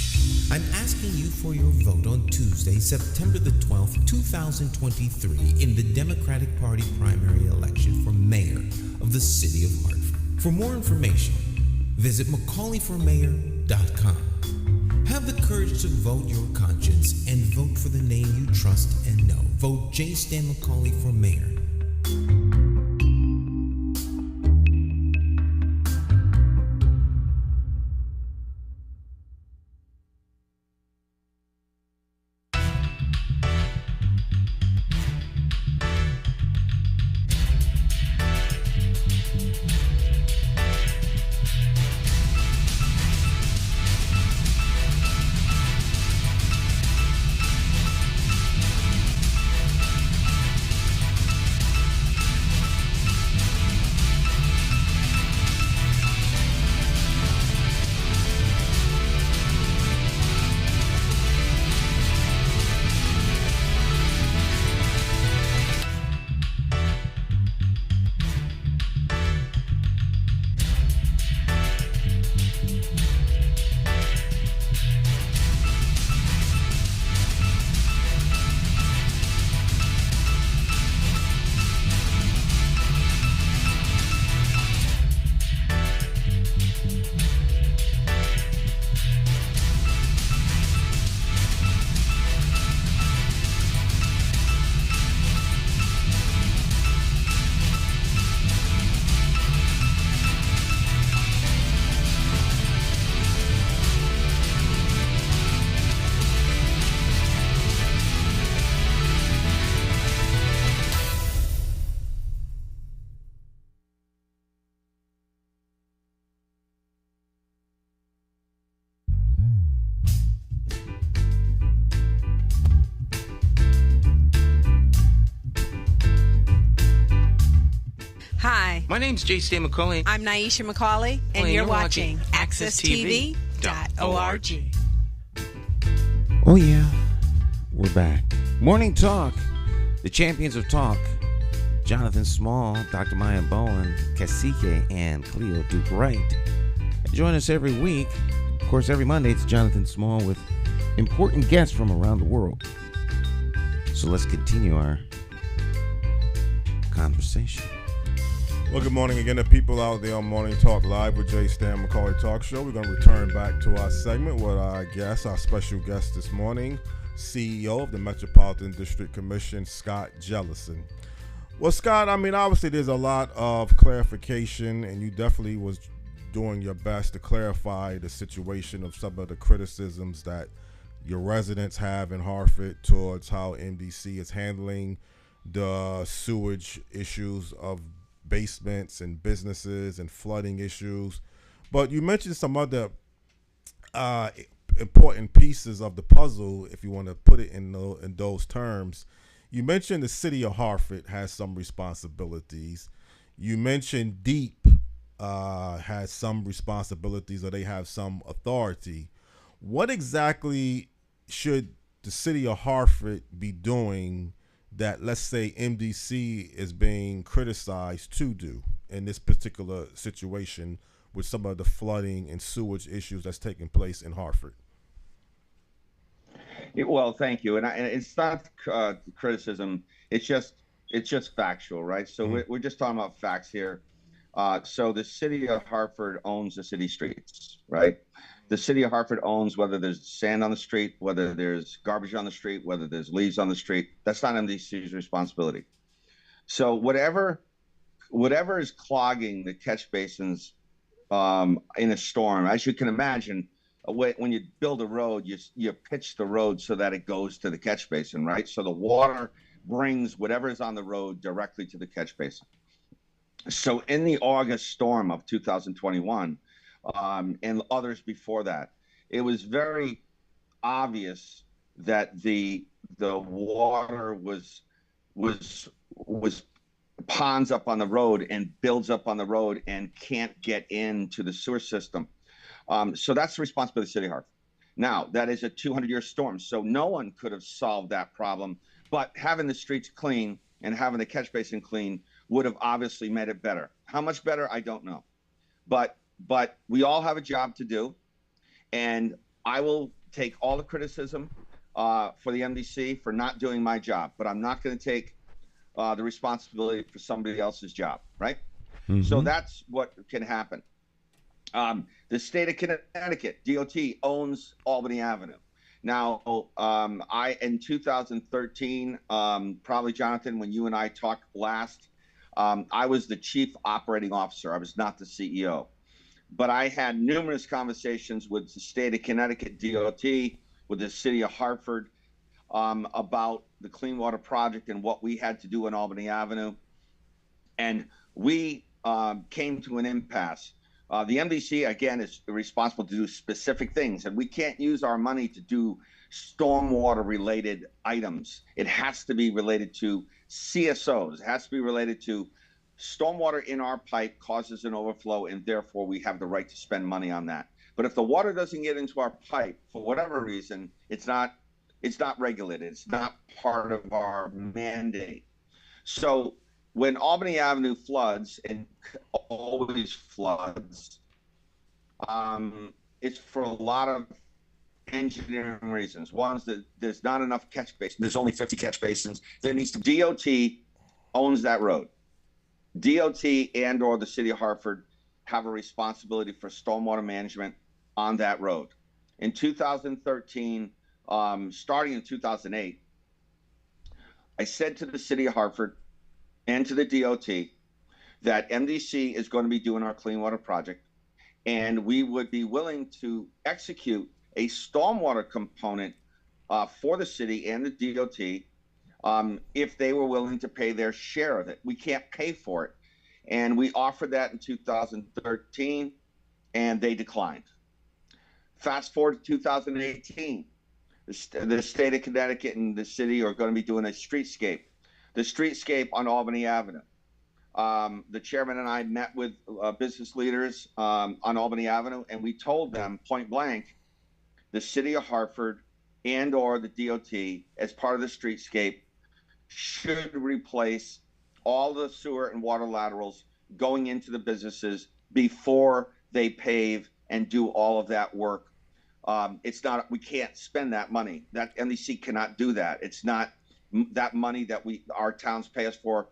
I'm asking you for your vote on Tuesday, September the 12th, 2023, in the Democratic Party primary election for mayor of the city of Hartford. For more information, visit McCauleyformayor.com. Have the courage to vote your conscience and vote for the name you trust and know. Vote J. Stan McCauley for mayor. Hi, My name's J. Stan McCauley. I'm Nyesha McCauley, and you're watching AccessTV.org. Oh, yeah. We're back. Morning Talk. The champions of talk. Jonathan Small, Dr. Maya Bowen, Cacique, and Cleo Duke Wright. Join us every week. Of course, every Monday it's Jonathan Small with important guests from around the world. So let's continue our conversation. Well, good morning again to people out there on Morning Talk Live with J. Stan McCauley Talk Show. We're going to return back to our segment with our special guest this morning, CEO of the Metropolitan District Commission, Scott Jellison. Well, Scott, I mean, obviously there's a lot of clarification, and you definitely was doing your best to clarify the situation of some of the criticisms that your residents have in Hartford towards how MDC is handling the sewage issues of basements and businesses and flooding issues. But you mentioned some other important pieces of the puzzle, if you want to put it in those terms. You mentioned the city of Hartford has some responsibilities. You mentioned DEEP has some responsibilities, or they have some authority. What exactly should the city of Hartford be doing that, let's say, MDC is being criticized to do in this particular situation with some of the flooding and sewage issues that's taking place in Hartford? Well, thank you. And it's not criticism. It's just factual, right? So we're just talking about facts here. So the city of Hartford owns the city streets, right? The city of Hartford owns whether there's sand on the street, whether there's garbage on the street, whether there's leaves on the street. That's not MDC's responsibility. So whatever is clogging the catch basins in a storm, as you can imagine, when you build a road, you pitch the road so that it goes to the catch basin, right? So the water brings whatever is on the road directly to the catch basin. So in the August storm of 2021, and others before that, it was very obvious that the water was ponds up on the road and builds up on the road and can't get into the sewer system. So that's the responsibility of the city of Hartford. Now, that is a 200-year storm, so no one could have solved that problem, but having the streets clean and having the catch basin clean would have obviously made it better. How much better, I don't know. But we all have a job to do, and I will take all the criticism for the MDC for not doing my job, but I'm not going to take the responsibility for somebody else's job, right? Mm-hmm. So that's what can happen. The state of Connecticut, DOT, owns Albany Avenue. Now, in 2013, probably, Jonathan, when you and I talked last, I was the chief operating officer. I was not the CEO. But I had numerous conversations with the state of Connecticut DOT, with the city of Hartford, about the Clean Water Project and what we had to do on Albany Avenue. And we came to an impasse. The MDC, again, is responsible to do specific things, and we can't use our money to do stormwater-related items. It has to be related to CSOs. It has to be related to stormwater in our pipe causes an overflow, and therefore we have the right to spend money on that. But if the water doesn't get into our pipe for whatever reason, it's not regulated. It's not part of our mandate. So when Albany Avenue floods, and always floods, it's for a lot of engineering reasons. One is that there's not enough catch basins. There's only 50 catch basins. There needs to be. DOT owns that road. DOT and or the city of Hartford have a responsibility for stormwater management on that road. In 2013, starting in 2008, I said to the city of Hartford and to the DOT that MDC is going to be doing our clean water project, and we would be willing to execute a stormwater component for the city and the DOT if they were willing to pay their share of it. We can't pay for it. And we offered that in 2013, and they declined. Fast forward to 2018, the state of Connecticut and the city are going to be doing a streetscape. The streetscape on Albany Avenue. The chairman and I met with business leaders on Albany Avenue, and we told them point blank, the city of Hartford and or the DOT, as part of the streetscape, should replace all the sewer and water laterals going into the businesses before they pave and do all of that work. It's not, we can't spend that money. That MDC cannot do that. It's not that money that our towns pay us for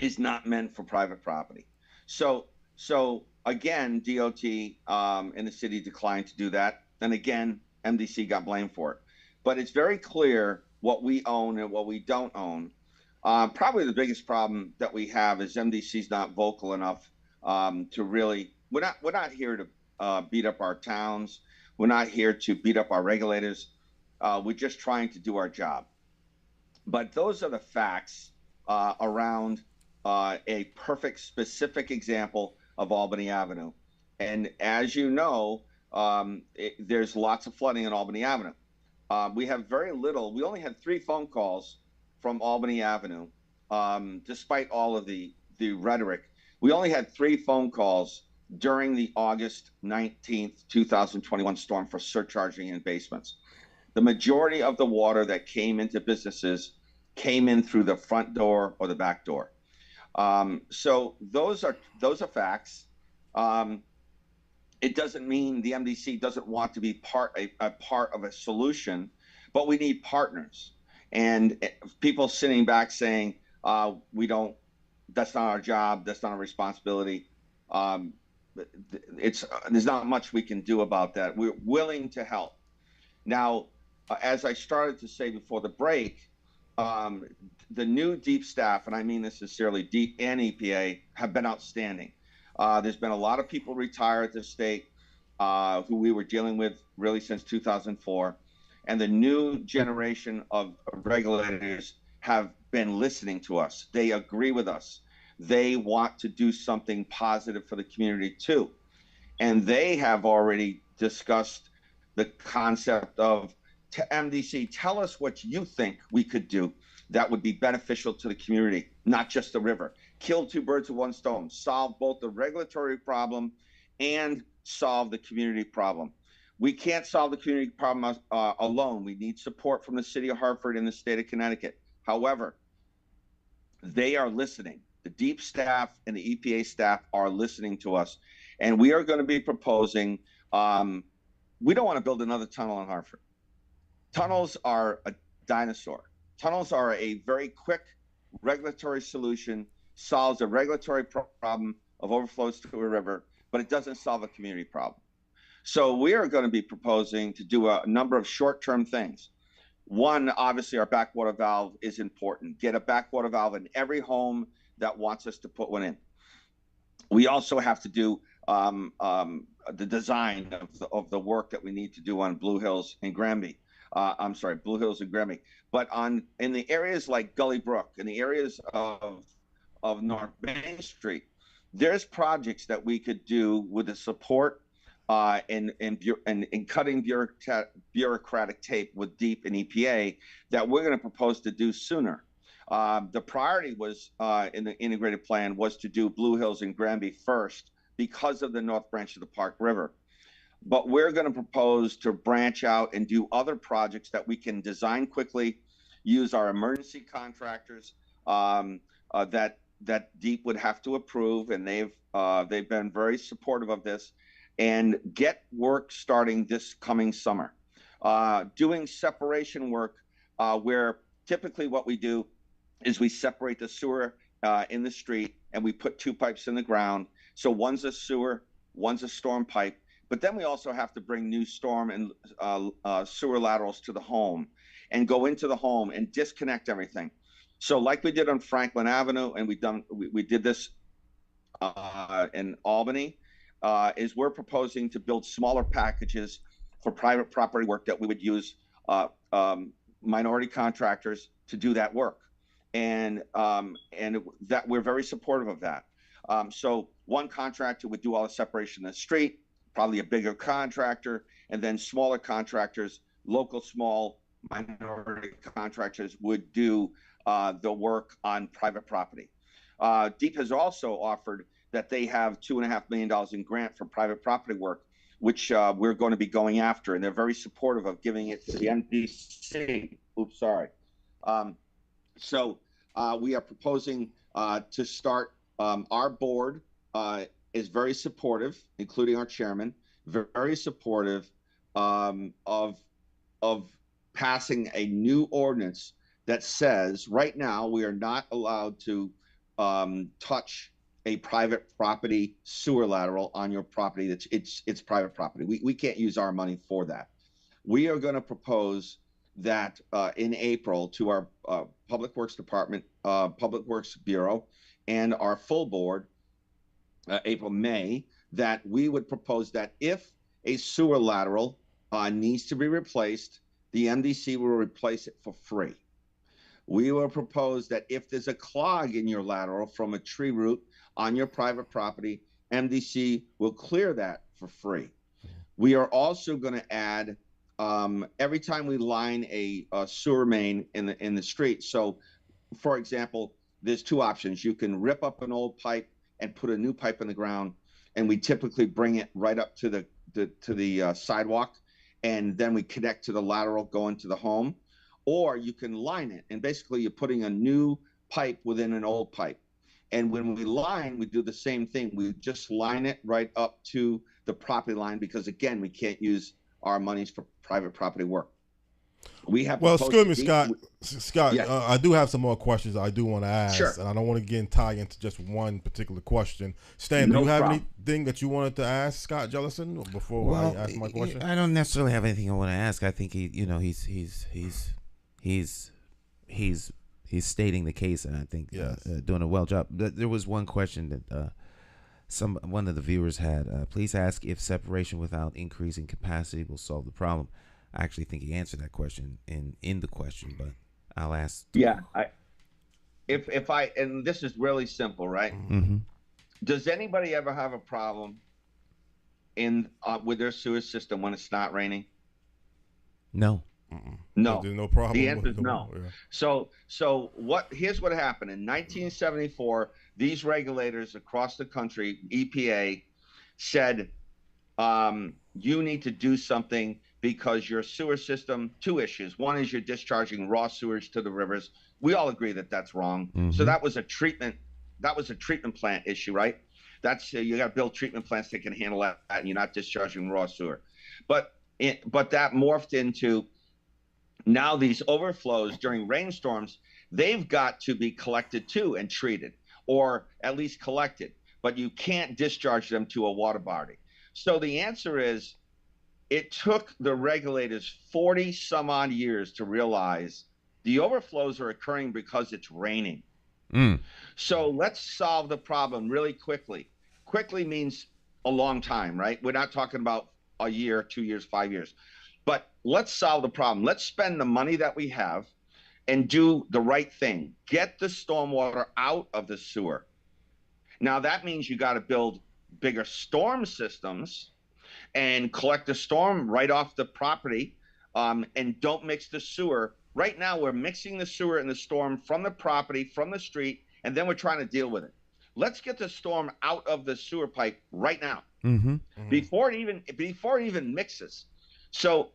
is not meant for private property. So again, DOT and the city declined to do that. Then again, MDC got blamed for it. But it's very clear what we own and what we don't own. Probably the biggest problem that we have is MDC's not vocal enough to really. We're not here to beat up our towns. We're not here to beat up our regulators. We're just trying to do our job. But those are the facts around a perfect, specific example of Albany Avenue. And as you know, there's lots of flooding in Albany Avenue. We have very little. We only had 3 phone calls from Albany Avenue, despite all of the rhetoric. We only had 3 phone calls during the August 19th, 2021 storm for surcharging in basements. The majority of the water that came into businesses came in through the front door or the back door. So those are facts. It doesn't mean the MDC doesn't want to be a part of a solution, but we need partners. And people sitting back saying, that's not our job, that's not our responsibility. There's not much we can do about that. We're willing to help. Now, as I started to say before the break, the new DEEP staff, and I mean this sincerely, DEEP and EPA, have been outstanding. There's been a lot of people retire at the state who we were dealing with really since 2004. And the new generation of regulators have been listening to us. They agree with us. They want to do something positive for the community too. And they have already discussed the concept of MDC, tell us what you think we could do that would be beneficial to the community, not just the river. Kill 2 birds with 1 stone, solve both the regulatory problem and solve the community problem. We can't solve the community problem alone. We need support from the city of Hartford and the state of Connecticut. However, they are listening. The DEEP staff and the EPA staff are listening to us. And we are going to be proposing, we don't want to build another tunnel in Hartford. Tunnels are a dinosaur. Tunnels are a very quick regulatory solution, solves a regulatory problem of overflows to a river, but it doesn't solve a community problem. So we are going to be proposing to do a number of short-term things. One, obviously, our backwater valve is important. Get a backwater valve in every home that wants us to put one in. We also have to do the design of the work that we need to do on Blue Hills and Granby. Blue Hills and Granby. But in the areas like Gully Brook, in the areas of North Main Street, there's projects that we could do with the support and cutting bureaucratic tape with DEEP and EPA that we're going to propose to do sooner. The priority was in the integrated plan was to do Blue Hills and Granby first because of the North Branch of the Park River. But we're going to propose to branch out and do other projects that we can design quickly, use our emergency contractors that DEEP would have to approve, and they've been very supportive of this, and get work starting this coming summer. Doing separation work where typically what we do is we separate the sewer in the street and we put 2 pipes in the ground. So one's a sewer, one's a storm pipe. But then we also have to bring new storm and sewer laterals to the home and go into the home and disconnect everything. So like we did on Franklin Avenue, and we did this in Albany, is we're proposing to build smaller packages for private property work that we would use minority contractors to do that work. And that we're very supportive of that. So one contractor would do all the separation in the street, probably a bigger contractor, and then smaller contractors, local small minority contractors would do the work on private property. Deep has also offered that they have $2.5 million in grant for private property work, which we're going to be going after, and they're very supportive of giving it to the NBC. Oops, sorry. So we are proposing to start. Our board is very supportive, including our chairman, very supportive of passing a new ordinance that says right now we are not allowed to touch a private property sewer lateral on your property. It's private property. We can't use our money for that. We are going to propose that in April to our Public Works Department, Public Works Bureau, and our full board, May, that we would propose that if a sewer lateral needs to be replaced, the MDC will replace it for free. We will propose that if there's a clog in your lateral from a tree root on your private property, MDC will clear that for free. We are also going to add every time we line a sewer main in the street. So, for example, there's two options. You can rip up an old pipe and put a new pipe in the ground, and we typically bring it right up to the sidewalk, and then we connect to the lateral going to the home. Or you can line it, and basically you're putting a new pipe within an old pipe. And when we line, we do the same thing. We just line it right up to the property line because, again, we can't use our monies for private property work. We have excuse me, Scott. Yes. I do have some more questions I do want to ask, Sure. and I don't want to get tied into just one particular question. Stan, do you have anything that you wanted to ask Scott Jellison before I ask my question? I don't necessarily have anything I want to ask. I think he's stating the case, and I think doing a well job. There was one question that one of the viewers had. Please ask if separation without increasing capacity will solve the problem. I actually think he answered that question in the question, but I'll ask. Yeah, and this is really simple, right? Mm-hmm. Does anybody ever have a problem with their sewer system when it's not raining? No. No. There's no problem. The answer is no. Yeah. So here's what happened. In 1974, these regulators across the country, EPA, said you need to do something because your sewer system, two issues. One is you're discharging raw sewage to the rivers. We all agree that that's wrong. Mm-hmm. So that was a treatment plant issue, right? That's you got to build treatment plants that can handle that, and you're not discharging raw sewer. But that morphed into now these overflows during rainstorms, they've got to be collected too and treated, or at least collected, but you can't discharge them to a water body. So the answer is, it took the regulators 40 some odd years to realize the overflows are occurring because it's raining. So let's solve the problem really quickly. Quickly means a long time, right? We're not talking about a year, 2 years, 5 years. But let's solve the problem. Let's spend the money that we have and do the right thing. Get the stormwater out of the sewer. Now, that means you got to build bigger storm systems and collect the storm right off the property, and don't mix the sewer. Right now, we're mixing the sewer and the storm from the property, from the street, and then we're trying to deal with it. Let's get the storm out of the sewer pipe right now, before it even mixes. So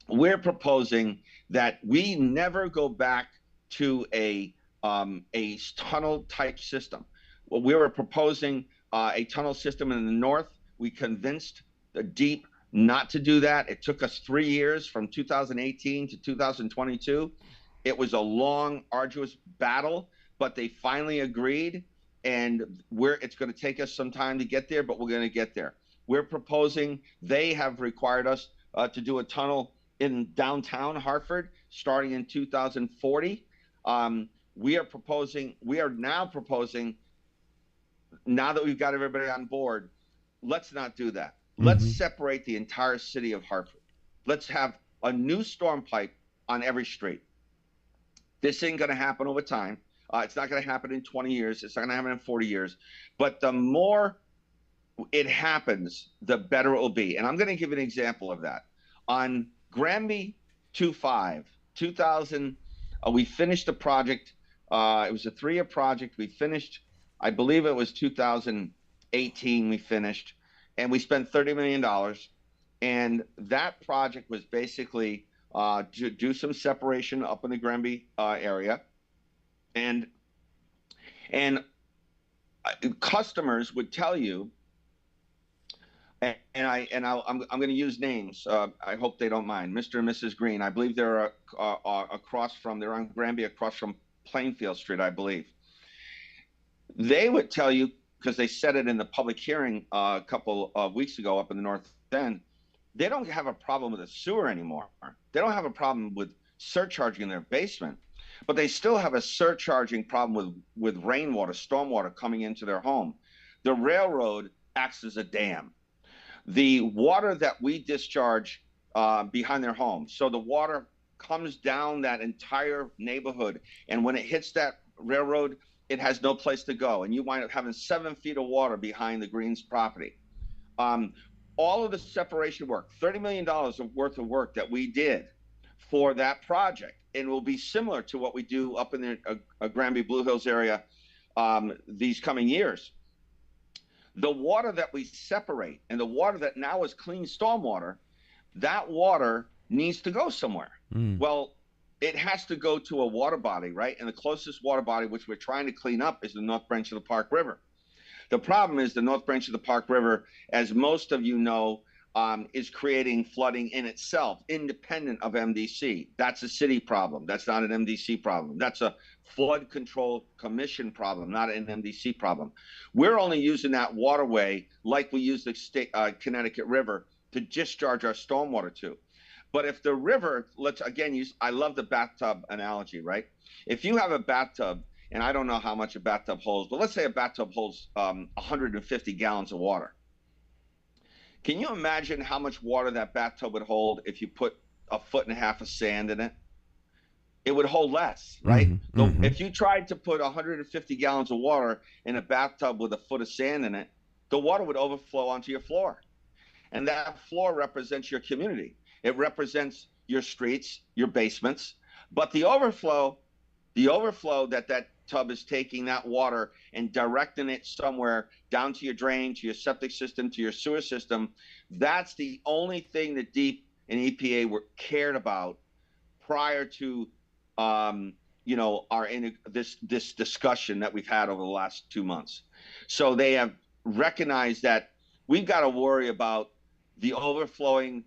we're proposing that we never go back to a tunnel type system. Well, we were proposing a tunnel system in the north. We convinced the Deep not to do that. It took us 3 years, from 2018 to 2022. It was a long, arduous battle, but they finally agreed, and it's going to take us some time to get there, but we're going to get there. We're proposing, they have required us to do a tunnel in downtown Hartford starting in 2040. We are now proposing, now that we've got everybody on board, let's not do that. Let's separate the entire city of Hartford. Let's have a new storm pipe on every street. This ain't going to happen over time. It's not going to happen in 20 years. It's not going to happen in 40 years. But the more it happens, the better it will be. And I'm going to give an example of that. On Granby 2000, we finished the project. It was a 3-year project. We finished I believe it was 2018 we finished, and we spent $30 million. And that project was basically to do some separation up in the Granby area. And customers would tell you, I'm going to use names. I hope they don't mind. Mr. and Mrs. Green. I believe they're they're on Granby across from Plainfield Street, I believe. They would tell you, because they said it in the public hearing a couple of weeks ago up in the North End, they don't have a problem with the sewer anymore. They don't have a problem with surcharging in their basement, but they still have a surcharging problem with rainwater, stormwater coming into their home. The railroad acts as a dam. The water that we discharge behind their home, so the water comes down that entire neighborhood, and when it hits that railroad, it has no place to go, and you wind up having 7 feet of water behind the Greens property. All of the separation work, $30 million worth of work that we did for that project, and will be similar to what we do up in the Granby Blue Hills area these coming years. The water that we separate and the water that now is clean stormwater, that water needs to go somewhere. Well, it has to go to a water body, right? And the closest water body, which we're trying to clean up, is the North Branch of the Park River. The problem is the North Branch of the Park River, as most of you know, is creating flooding in itself, independent of MDC. That's a city problem. That's not an MDC problem. That's a Flood Control Commission problem, not an MDC problem. We're only using that waterway like we use the Connecticut River to discharge our stormwater to. But if the river, let's again use, I love the bathtub analogy, right? If you have a bathtub, and I don't know how much a bathtub holds, but let's say a bathtub holds 150 gallons of water. Can you imagine how much water that bathtub would hold if you put 1.5 feet of sand in it? It would hold less, right? So if you tried to put 150 gallons of water in a bathtub with 1 foot of sand in it, the water would overflow onto your floor. And that floor represents your community. It represents your streets, your basements, but the overflow that tub is taking that water and directing it somewhere down to your drain, to your septic system, to your sewer system. That's the only thing that DEEP and EPA were cared about prior to, this discussion that we've had over the last 2 months. So they have recognized that we've got to worry about the overflowing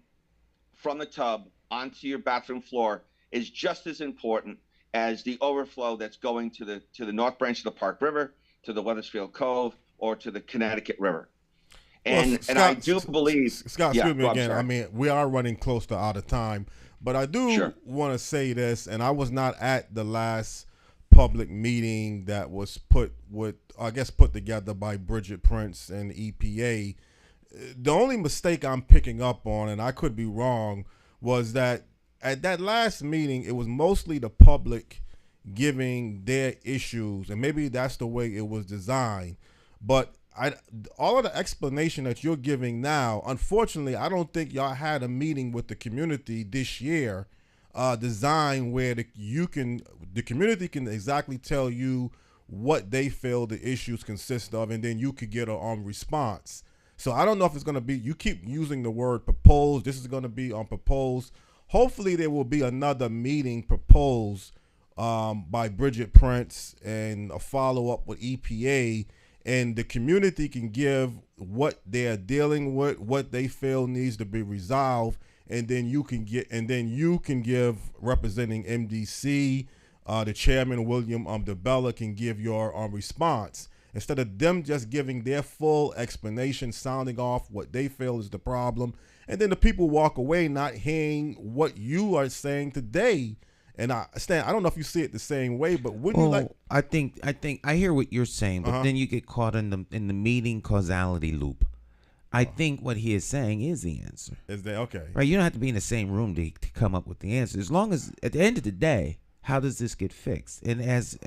from the tub onto your bathroom floor is just as important as the overflow that's going to the North Branch of the Park River, to the Weathersfield Cove, or to the Connecticut River. And Scott, I do believe, Scott, excuse me again. I mean, we are running close to out of time, but I do want to say this, and I was not at the last public meeting that was put together by Bridget Prince and EPA. The only mistake I'm picking up on, and I could be wrong, was that at that last meeting, it was mostly the public giving their issues, and maybe that's the way it was designed. But all of the explanation that you're giving now, unfortunately, I don't think y'all had a meeting with the community this year, designed where the community can exactly tell you what they feel the issues consist of, and then you could get a response. So I don't know if it's going to be, you keep using the word proposed. This is going to be on proposed. Hopefully there will be another meeting proposed by Bridget Prince and a follow-up with EPA, and the community can give what they're dealing with, what they feel needs to be resolved, and then you can give representing MDC, the chairman William DeBella can give your response. Instead of them just giving their full explanation, sounding off what they feel is the problem, and then the people walk away not hearing what you are saying today. And Stan, I don't know if you see it the same way, but wouldn't you like? I think I hear what you're saying, but then you get caught in the meeting causality loop. I think what he is saying is the answer. Is that okay? Right, you don't have to be in the same room to come up with the answer. As long as at the end of the day, how does this get fixed? And as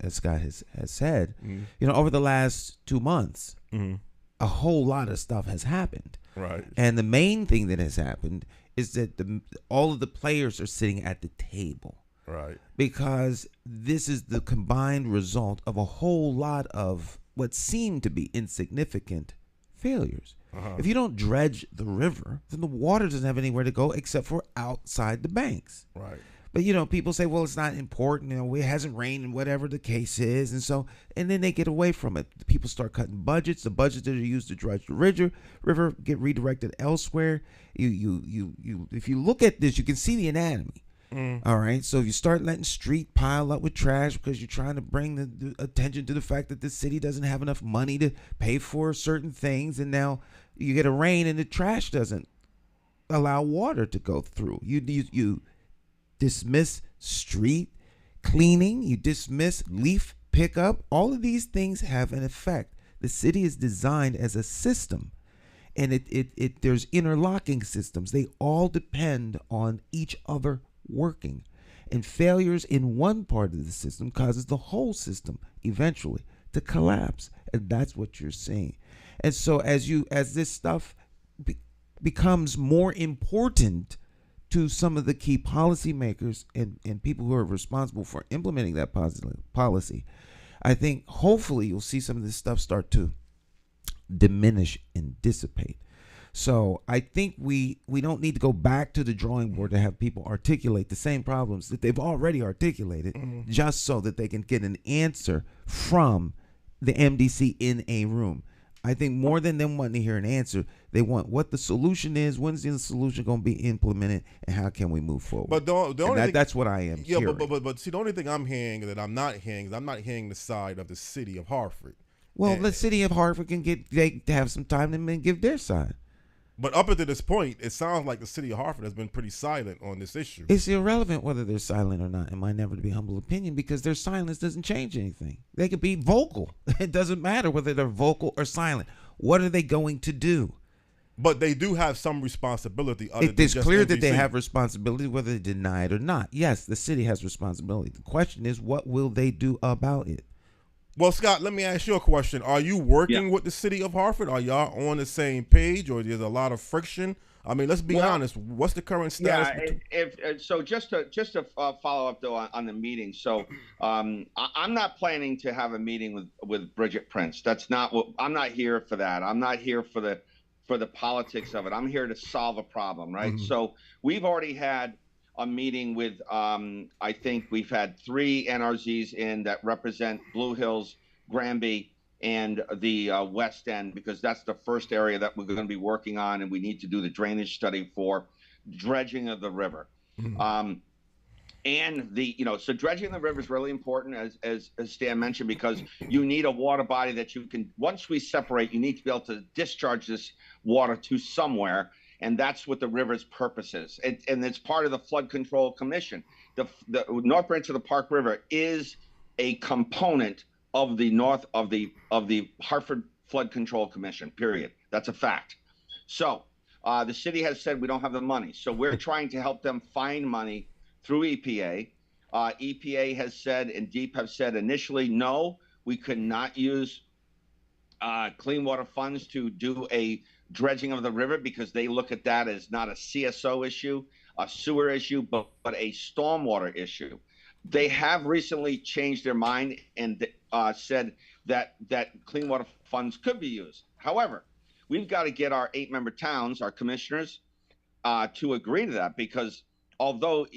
Scott has said, over the last 2 months, a whole lot of stuff has happened. Right. And the main thing that has happened is that all of the players are sitting at the table. Right. Because this is the combined result of a whole lot of what seem to be insignificant failures. If you don't dredge the river, then the water doesn't have anywhere to go except for outside the banks. Right. But, people say, well, it's not important. It hasn't rained and whatever the case is. And then they get away from it. People start cutting budgets. The budgets that are used to dredge the river get redirected elsewhere. If you look at this, you can see the anatomy. All right. So if you start letting street pile up with trash because you're trying to bring the attention to the fact that the city doesn't have enough money to pay for certain things. And now you get a rain and the trash doesn't allow water to go through. You dismiss street cleaning. You dismiss leaf pickup. All of these things have an effect. The city is designed as a system. And there's interlocking systems. They all depend on each other working, and failures in one part of the system causes the whole system eventually to collapse, and that's what you're seeing. And so as this stuff becomes more important to some of the key policymakers and people who are responsible for implementing that policy, I think hopefully you'll see some of this stuff start to diminish and dissipate. So I think we don't need to go back to the drawing board to have people articulate the same problems that they've already articulated, just so that they can get an answer from the MDC in a room. I think more than them wanting to hear an answer, they want what the solution is, when's the solution going to be implemented, and how can we move forward. But that's what I am hearing. But see, the only thing I'm hearing that I'm not hearing is I'm not hearing the side of the city of Hartford. Well, the city of Hartford can have some time and give their side. But up until this point, it sounds like the city of Hartford has been pretty silent on this issue. It's irrelevant whether they're silent or not, in my never to be humble opinion, because their silence doesn't change anything. They could be vocal. It doesn't matter whether they're vocal or silent. What are they going to do? But they do have some responsibility. It's clear that they have responsibility, whether they deny it or not. Yes, the city has responsibility. The question is, what will they do about it? Well, Scott, let me ask you a question. Are you working with the city of Hartford? Are y'all on the same page, or there's a lot of friction? I mean, let's be honest. What's the current status? So just to follow up though on the meeting. So I'm not planning to have a meeting with Bridget Prince. That's not what I'm not here for that. I'm not here for the politics of it. I'm here to solve a problem, right? So we've already had a meeting with, I think we've had 3 NRZs in that represent Blue Hills, Granby, and the West End, because that's the first area that we're going to be working on, and we need to do the drainage study for dredging of the river. And so dredging the river is really important, as Stan mentioned, because you need a water body that you can, once we separate, you need to be able to discharge this water to somewhere. And that's what the river's purpose is. And it's part of the Flood Control Commission. The North Branch of the Park River is a component of the Hartford Flood Control Commission, period. That's a fact. So the city has said we don't have the money. So we're trying to help them find money through EPA. EPA has said, and DEEP have said initially, no, we could not use clean water funds to do a dredging of the river, because they look at that as not a CSO issue, a sewer issue, but a stormwater issue. They have recently changed their mind and said that clean water funds could be used. However, we've got to get our 8-member towns, our commissioners, to agree to that, because although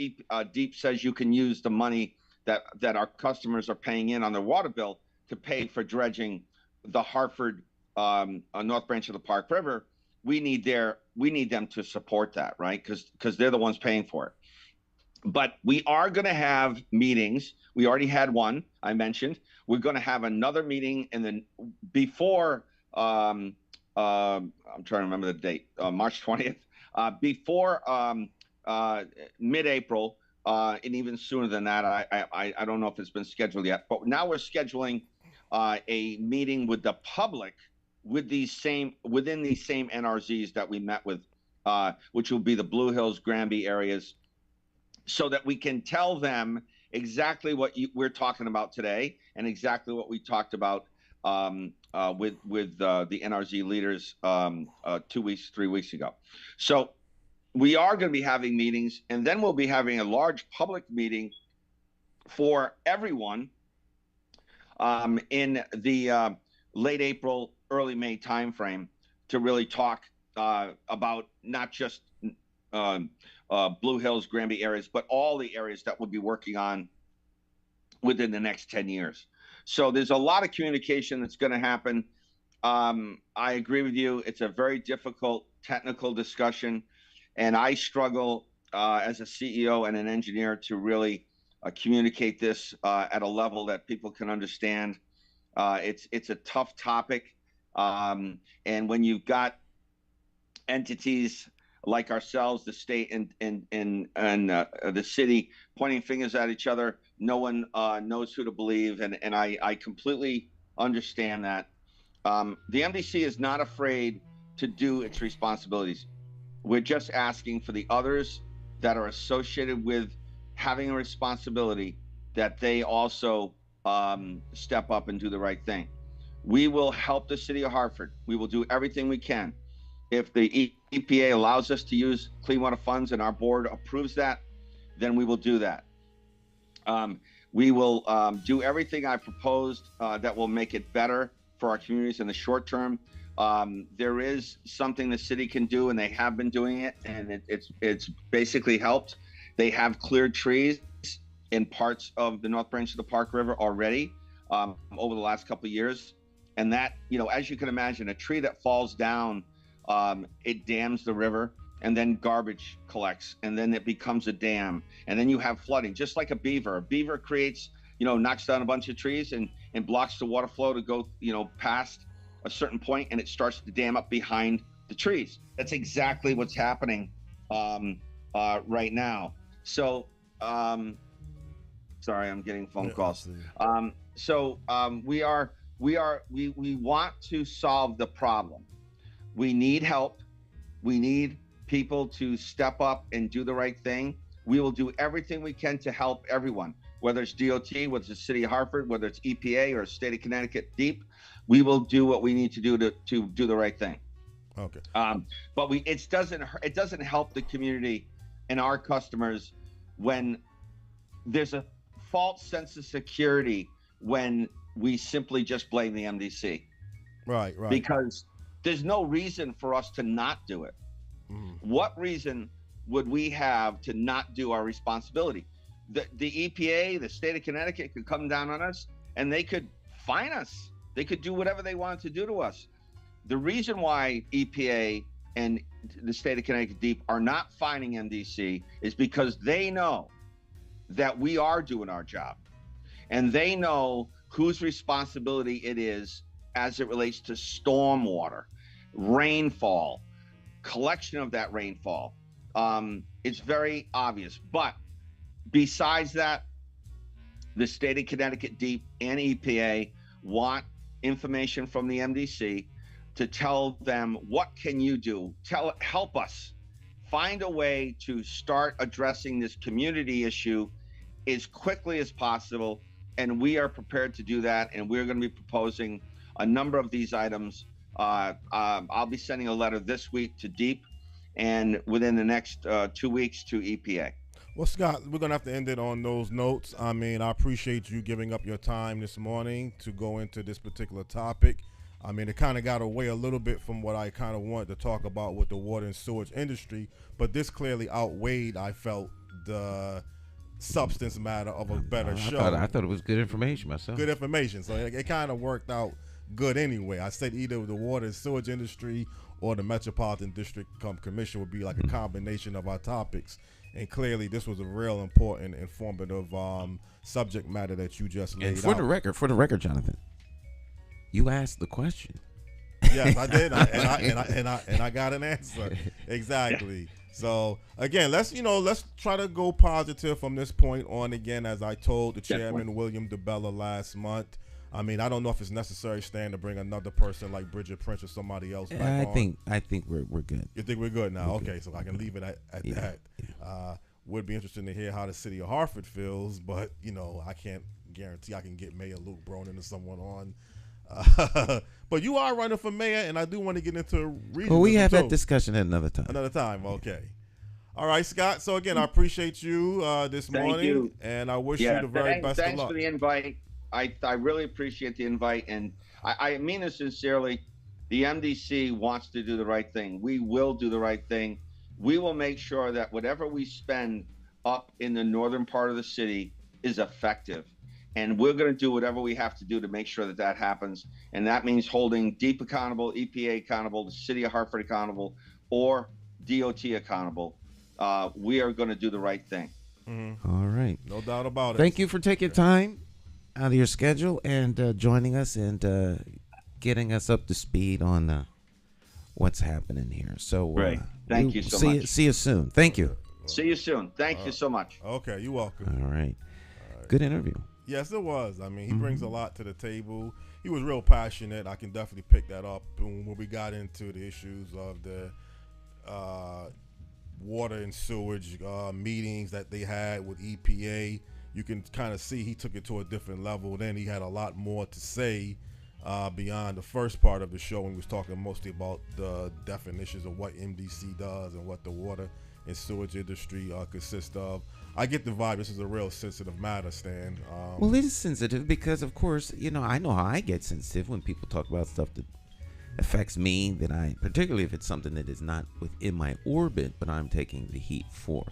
DEEP says you can use the money that our customers are paying in on their water bill to pay for dredging the Hartford North Branch of the Park River, we need them to support that, right? Because they're the ones paying for it. But we are going to have meetings. We already had one, I mentioned. We're going to have another meeting before I'm trying to remember the date, March 20th, before mid-April, and even sooner than that. I don't know if it's been scheduled yet, but now we're scheduling a meeting with the public within these same NRZs that we met with, which will be the Blue Hills, Granby areas, so that we can tell them exactly what we're talking about today and exactly what we talked about with the NRZ leaders 3 weeks ago. So we are going to be having meetings, and then we'll be having a large public meeting for everyone in the late April, early May timeframe to really talk about not just Blue Hills, Granby areas, but all the areas that we'll be working on within the next 10 years. So there's a lot of communication that's going to happen. I agree with you. It's a very difficult technical discussion, and I struggle as a CEO and an engineer to really communicate this at a level that people can understand. It's a tough topic, and when you've got entities like ourselves, the state and the city pointing fingers at each other, no one knows who to believe, and I completely understand that. The MDC is not afraid to do its responsibilities. We're just asking for the others that are associated with having a responsibility that they also step up and do the right thing. We will help the city of Hartford. We will do everything we can. If the EPA allows us to use clean water funds and our board approves that, then we will do that. We will do everything I proposed that will make it better for our communities in the short term. There is something the city can do, and they have been doing it, and it's basically helped. They have cleared trees in parts of the North Branch of the Park River already over the last couple of years. And that, as you can imagine, a tree that falls down, it dams the river, and then garbage collects, and then it becomes a dam, and then you have flooding, just like a beaver. A beaver creates, knocks down a bunch of trees and blocks the water flow to go, past a certain point, and it starts to dam up behind the trees. That's exactly what's happening right now. So, sorry, I'm getting phone calls. We want to solve the problem. We need help. We need people to step up and do the right thing. We will do everything we can to help everyone, whether it's DOT, whether it's the city of Hartford, whether it's EPA or state of Connecticut DEEP. We will do what we need to do to do the right thing. Okay. But it doesn't help the community and our customers when there's a false sense of security when we simply just blame the MDC. Right. Because there's no reason for us to not do it. What reason would we have to not do our responsibility? The EPA, the state of Connecticut could come down on us and they could fine us. They could do whatever they wanted to do to us. The reason why EPA and the state of Connecticut DEEP are not fining MDC is because they know that we are doing our job, and they know whose responsibility it is as it relates to stormwater, rainfall, collection of that rainfall. It's very obvious. But besides that, the state of Connecticut DEEP and EPA want information from the MDC to tell them, what can you do? Help us find a way to start addressing this community issue as quickly as possible. And we are prepared to do that. And we're going to be proposing a number of these items. I'll be sending a letter this week to DEEP and within the next 2 weeks to EPA. Well, Scott, we're going to have to end it on those notes. I mean, I appreciate you giving up your time this morning to go into this particular topic. I mean, it kind of got away a little bit from what I kind of wanted to talk about with the water and sewage industry, but this clearly outweighed, I felt, the substance matter of a better show. I thought it was good information myself. Good information. So it kind of worked out good anyway. I said either the water and sewage industry or the Metropolitan District Commission would be like a combination of our topics. And clearly this was a real important, informative subject matter that you just laid out. For the record, Jonathan, you asked the question. Yes, I did, and I got an answer. Exactly. So again, let's try to go positive from this point on. Again, as I told the chairman William DeBella last month, I mean, I don't know if it's necessary, Stan, to bring another person like Bridget Prince or somebody else back on. I think we're good. You think we're good now? Okay, so I can leave it at that. Yeah. Would be interesting to hear how the city of Hartford feels, but I can't guarantee I can get Mayor Luke Bronin or someone on. But you are running for mayor, and I do want to get into regions. Well, we have that discussion at another time. Another time, okay. All right, Scott. So again, I appreciate you this Thank morning, you. and I wish you the very best of Thanks luck. for the invite. I really appreciate the invite, and I mean it sincerely. The MDC wants to do the right thing. We will do the right thing. We will make sure that whatever we spend up in the northern part of the city is effective. And we're going to do whatever we have to do to make sure that that happens. And that means holding DEEP accountable, EPA accountable, the city of Hartford accountable, or DOT accountable. We are going to do the right thing. All right. No doubt about it. Thank you for taking time out of your schedule and joining us and getting us up to speed on what's happening here. So Great. Thank you so much. See you soon. Thank you. See you soon. Thank you so much. Okay, you're welcome. All right. Good interview. Yes, it was. I mean, he brings a lot to the table. He was real passionate. I can definitely pick that up when we got into the issues of the water and sewage meetings that they had with EPA. You can kind of see he took it to a different level. Then he had a lot more to say beyond the first part of the show when he was talking mostly about the definitions of what MDC does and what the water and sewage industry consists of. I get the vibe this is a real sensitive matter, Stan. Well, it is sensitive because, of course, I know how I get sensitive when people talk about stuff that affects me, particularly if it's something that is not within my orbit, but I'm taking the heat for.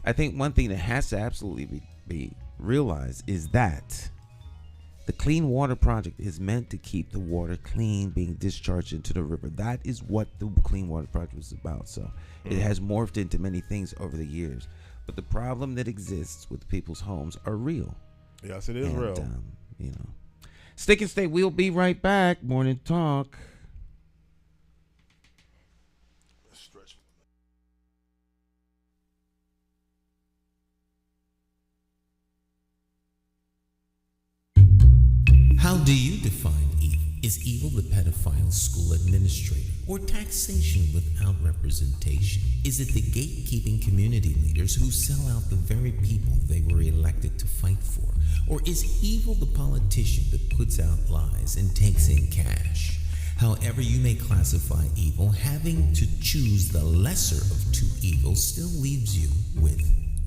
I think one thing that has to absolutely be realized is that the Clean Water Project is meant to keep the water clean, being discharged into the river. That is what the Clean Water Project was about. So it has morphed into many things over the years. But the problem that exists with people's homes are real. Yes, it is real. Stick and stay. We'll be right back. Morning Talk. How do you define evil? Is evil the pedophile school administrator or taxation without representation? Is it the gatekeeping community leaders who sell out the very people they were elected to fight for? Or is evil the politician that puts out lies and takes in cash? However you may classify evil, having to choose the lesser of two evils still leaves you with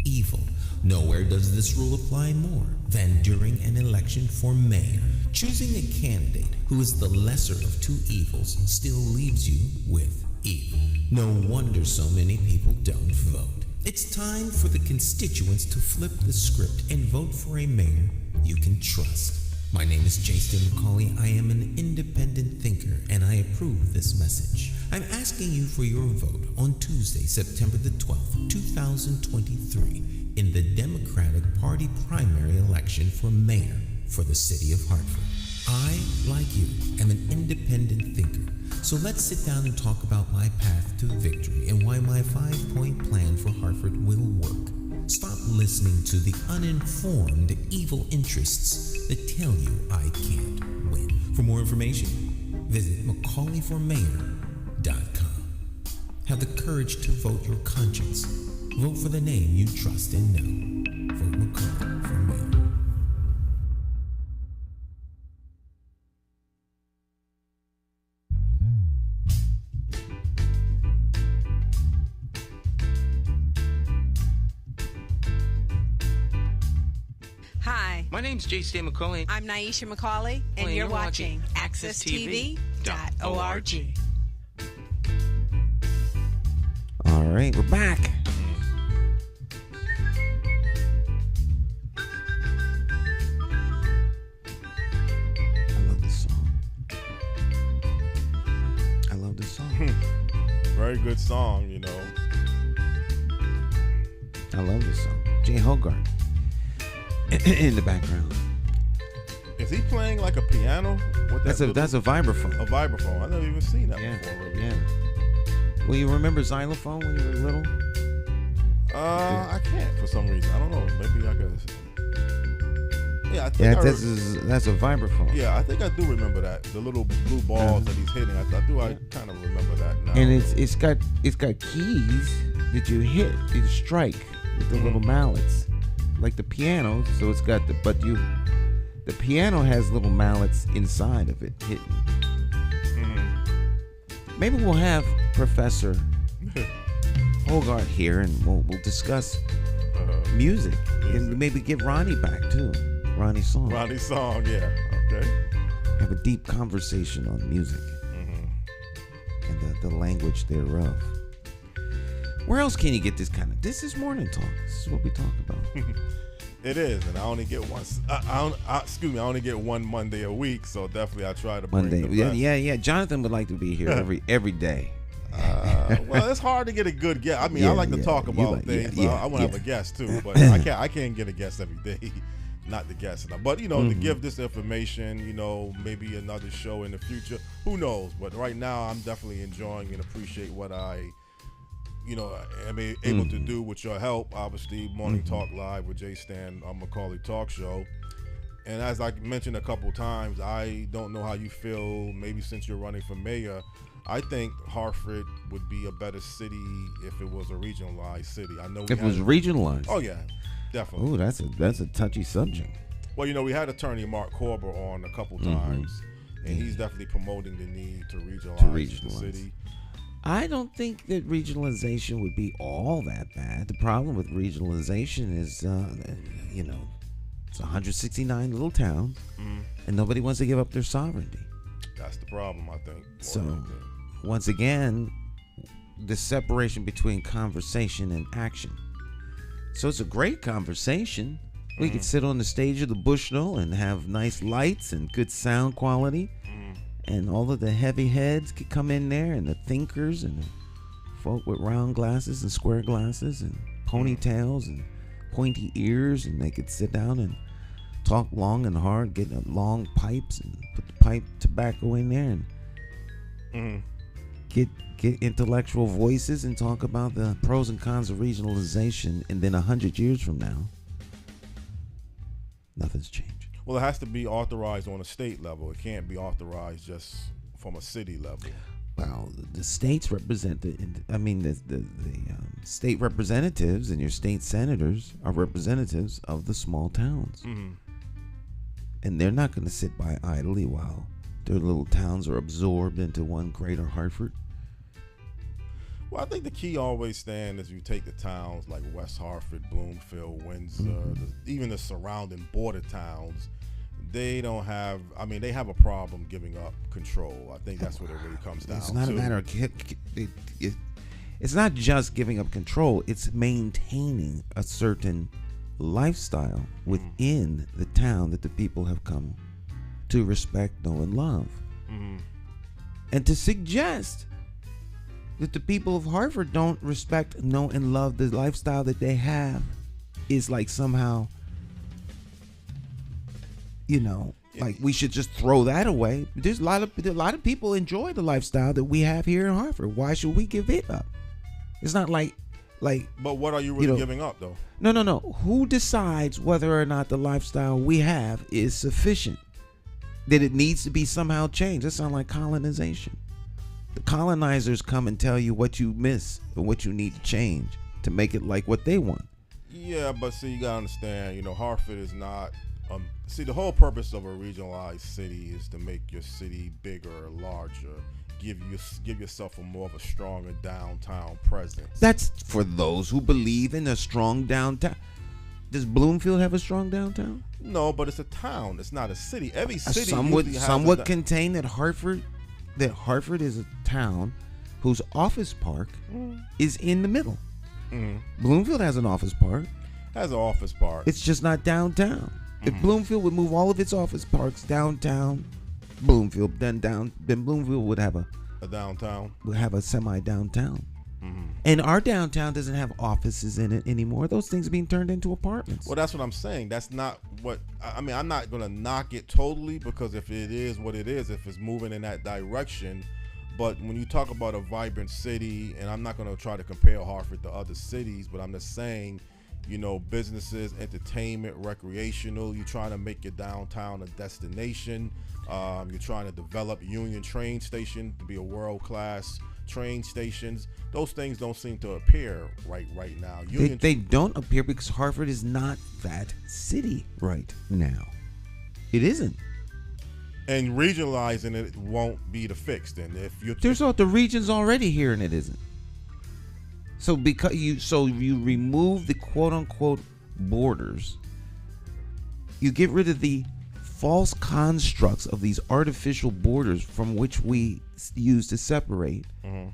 evil. Nowhere does this rule apply more than during an election for mayor. Choosing a candidate who is the lesser of two evils still leaves you with evil. No wonder so many people don't vote. It's time for the constituents to flip the script and vote for a mayor you can trust. My name is Jason McCauley. I am an independent thinker, and I approve this message. I'm asking you for your vote on Tuesday, September the 12th, 2023, in the Democratic Party primary election for mayor for the city of Hartford. I, like you, am an independent thinker. So let's sit down and talk about my path to victory and why my 5-point plan for Hartford will work. Stop listening to the uninformed evil interests that tell you I can't win. For more information, visit McCauleyformayor.com. Have the courage to vote your conscience. Vote for the name you trust and know. Vote McCauley for mayor. Hi, My name's Jason McCauley. I'm Nyesha McCauley, and you're watching AccessTV.org. All right, we're back. I love this song. Very good song, I love this song. Jay Hogarth in the background. Is he playing like a piano? That's a vibraphone. A vibraphone. I've never even seen that Yeah, before. Really. yeah. Well, you remember xylophone when you were little? I can't for some reason. I don't know. Maybe I could. Yeah, I think Yeah, that's a vibraphone. Yeah, I think I do remember that. The little blue balls that he's hitting. I kind of remember that now. And it's got keys that you hit, you strike with the little mallets, like the piano. So it's got the piano has little mallets inside of it hitting. Maybe we'll have Professor Bogart here, and we'll discuss music and maybe get Ronnie back too. Ronnie's song. Ronnie's song, yeah. Okay. Have a deep conversation on music and the language thereof. Where else can you get this kind of? This is morning talk. This is what we talk about. It is, and I only get one. I only get one Monday a week, so definitely I try to bring Monday. the best. Yeah. Jonathan would like to be here every day. Well, it's hard to get a good guest. I mean, I like to talk about things. I want to have a guest too, but I can't get a guest every day. Not the guest, but to give this information, maybe another show in the future. Who knows? But right now, I'm definitely enjoying and appreciate what I am able to do with your help. Obviously, Morning Talk Live with Jay Stan on McCauley Talk Show. And as I mentioned a couple times, I don't know how you feel. Maybe since you're running for mayor, I think Hartford would be a better city if it was a regionalized city. I know if it was regionalized. Oh yeah, definitely. Oh, that's a touchy subject. Well, we had attorney Mark Korber on a couple times, and he's definitely promoting the need to regionalize the city. I don't think that regionalization would be all that bad. The problem with regionalization is, it's 169 little towns, and nobody wants to give up their sovereignty. That's the problem, I think. So, once again, the separation between conversation and action. So it's a great conversation. We could sit on the stage of the Bushnell and have nice lights and good sound quality. And all of the heavy heads could come in there, and the thinkers, and the folk with round glasses and square glasses and ponytails and pointy ears, and they could sit down and talk long and hard, get long pipes and put the pipe tobacco in there, and get intellectual voices and talk about the pros and cons of regionalization. And then 100 years from now, nothing's changed. Well, it has to be authorized on a state level. It can't be authorized just from a city level. Well, the states represent the state representatives and your state senators are representatives of the small towns. And they're not going to sit by idly while their little towns are absorbed into one greater Hartford. Well, I think the key always stands as you take the towns like West Hartford, Bloomfield, Windsor, even the surrounding border towns. They don't have, they have a problem giving up control. I think that's what it really comes down to. It's not a matter of, it's not just giving up control. It's maintaining a certain lifestyle within the town that the people have come to respect, know, and love. And to suggest that the people of Hartford don't respect, know, and love the lifestyle that they have is like somehow, like we should just throw that away. There's a lot of people enjoy the lifestyle that we have here in Hartford. Why should we give it up? It's not like. But what are you really giving up, though? No. Who decides whether or not the lifestyle we have is sufficient? That it needs to be somehow changed? That sounds like colonization. The colonizers come and tell you what you miss and what you need to change to make it like what they want. Yeah, but see, you gotta understand, Hartford is not. The whole purpose of a regionalized city is to make your city bigger, larger, give yourself more of a stronger downtown presence. That's for those who believe in a strong downtown. Does Bloomfield have a strong downtown? No, but it's a town. It's not a city. Every city some would contain that Hartford is a town whose office park is in the middle. Bloomfield has an office park. Has an office park. It's just not downtown. If Bloomfield would move all of its office parks downtown Bloomfield, then Bloomfield would have a downtown. Would have a semi-downtown. And our downtown doesn't have offices in it anymore. Those things are being turned into apartments. Well, that's what I'm saying. That's not what I'm not going to knock it totally, because if it is what it is, if it's moving in that direction. But when you talk about a vibrant city, and I'm not going to try to compare Hartford to other cities, but I'm just saying, businesses, entertainment, recreational, you're trying to make your downtown a destination. You're trying to develop Union train station to be a world-class train stations. Those things don't seem to appear right now. They don't appear because Hartford is not that city right now. It isn't. And regionalizing it won't be the fix. Then if you're the region's already here and it isn't. So you remove the quote unquote borders, you get rid of the false constructs of these artificial borders from which we use to separate, and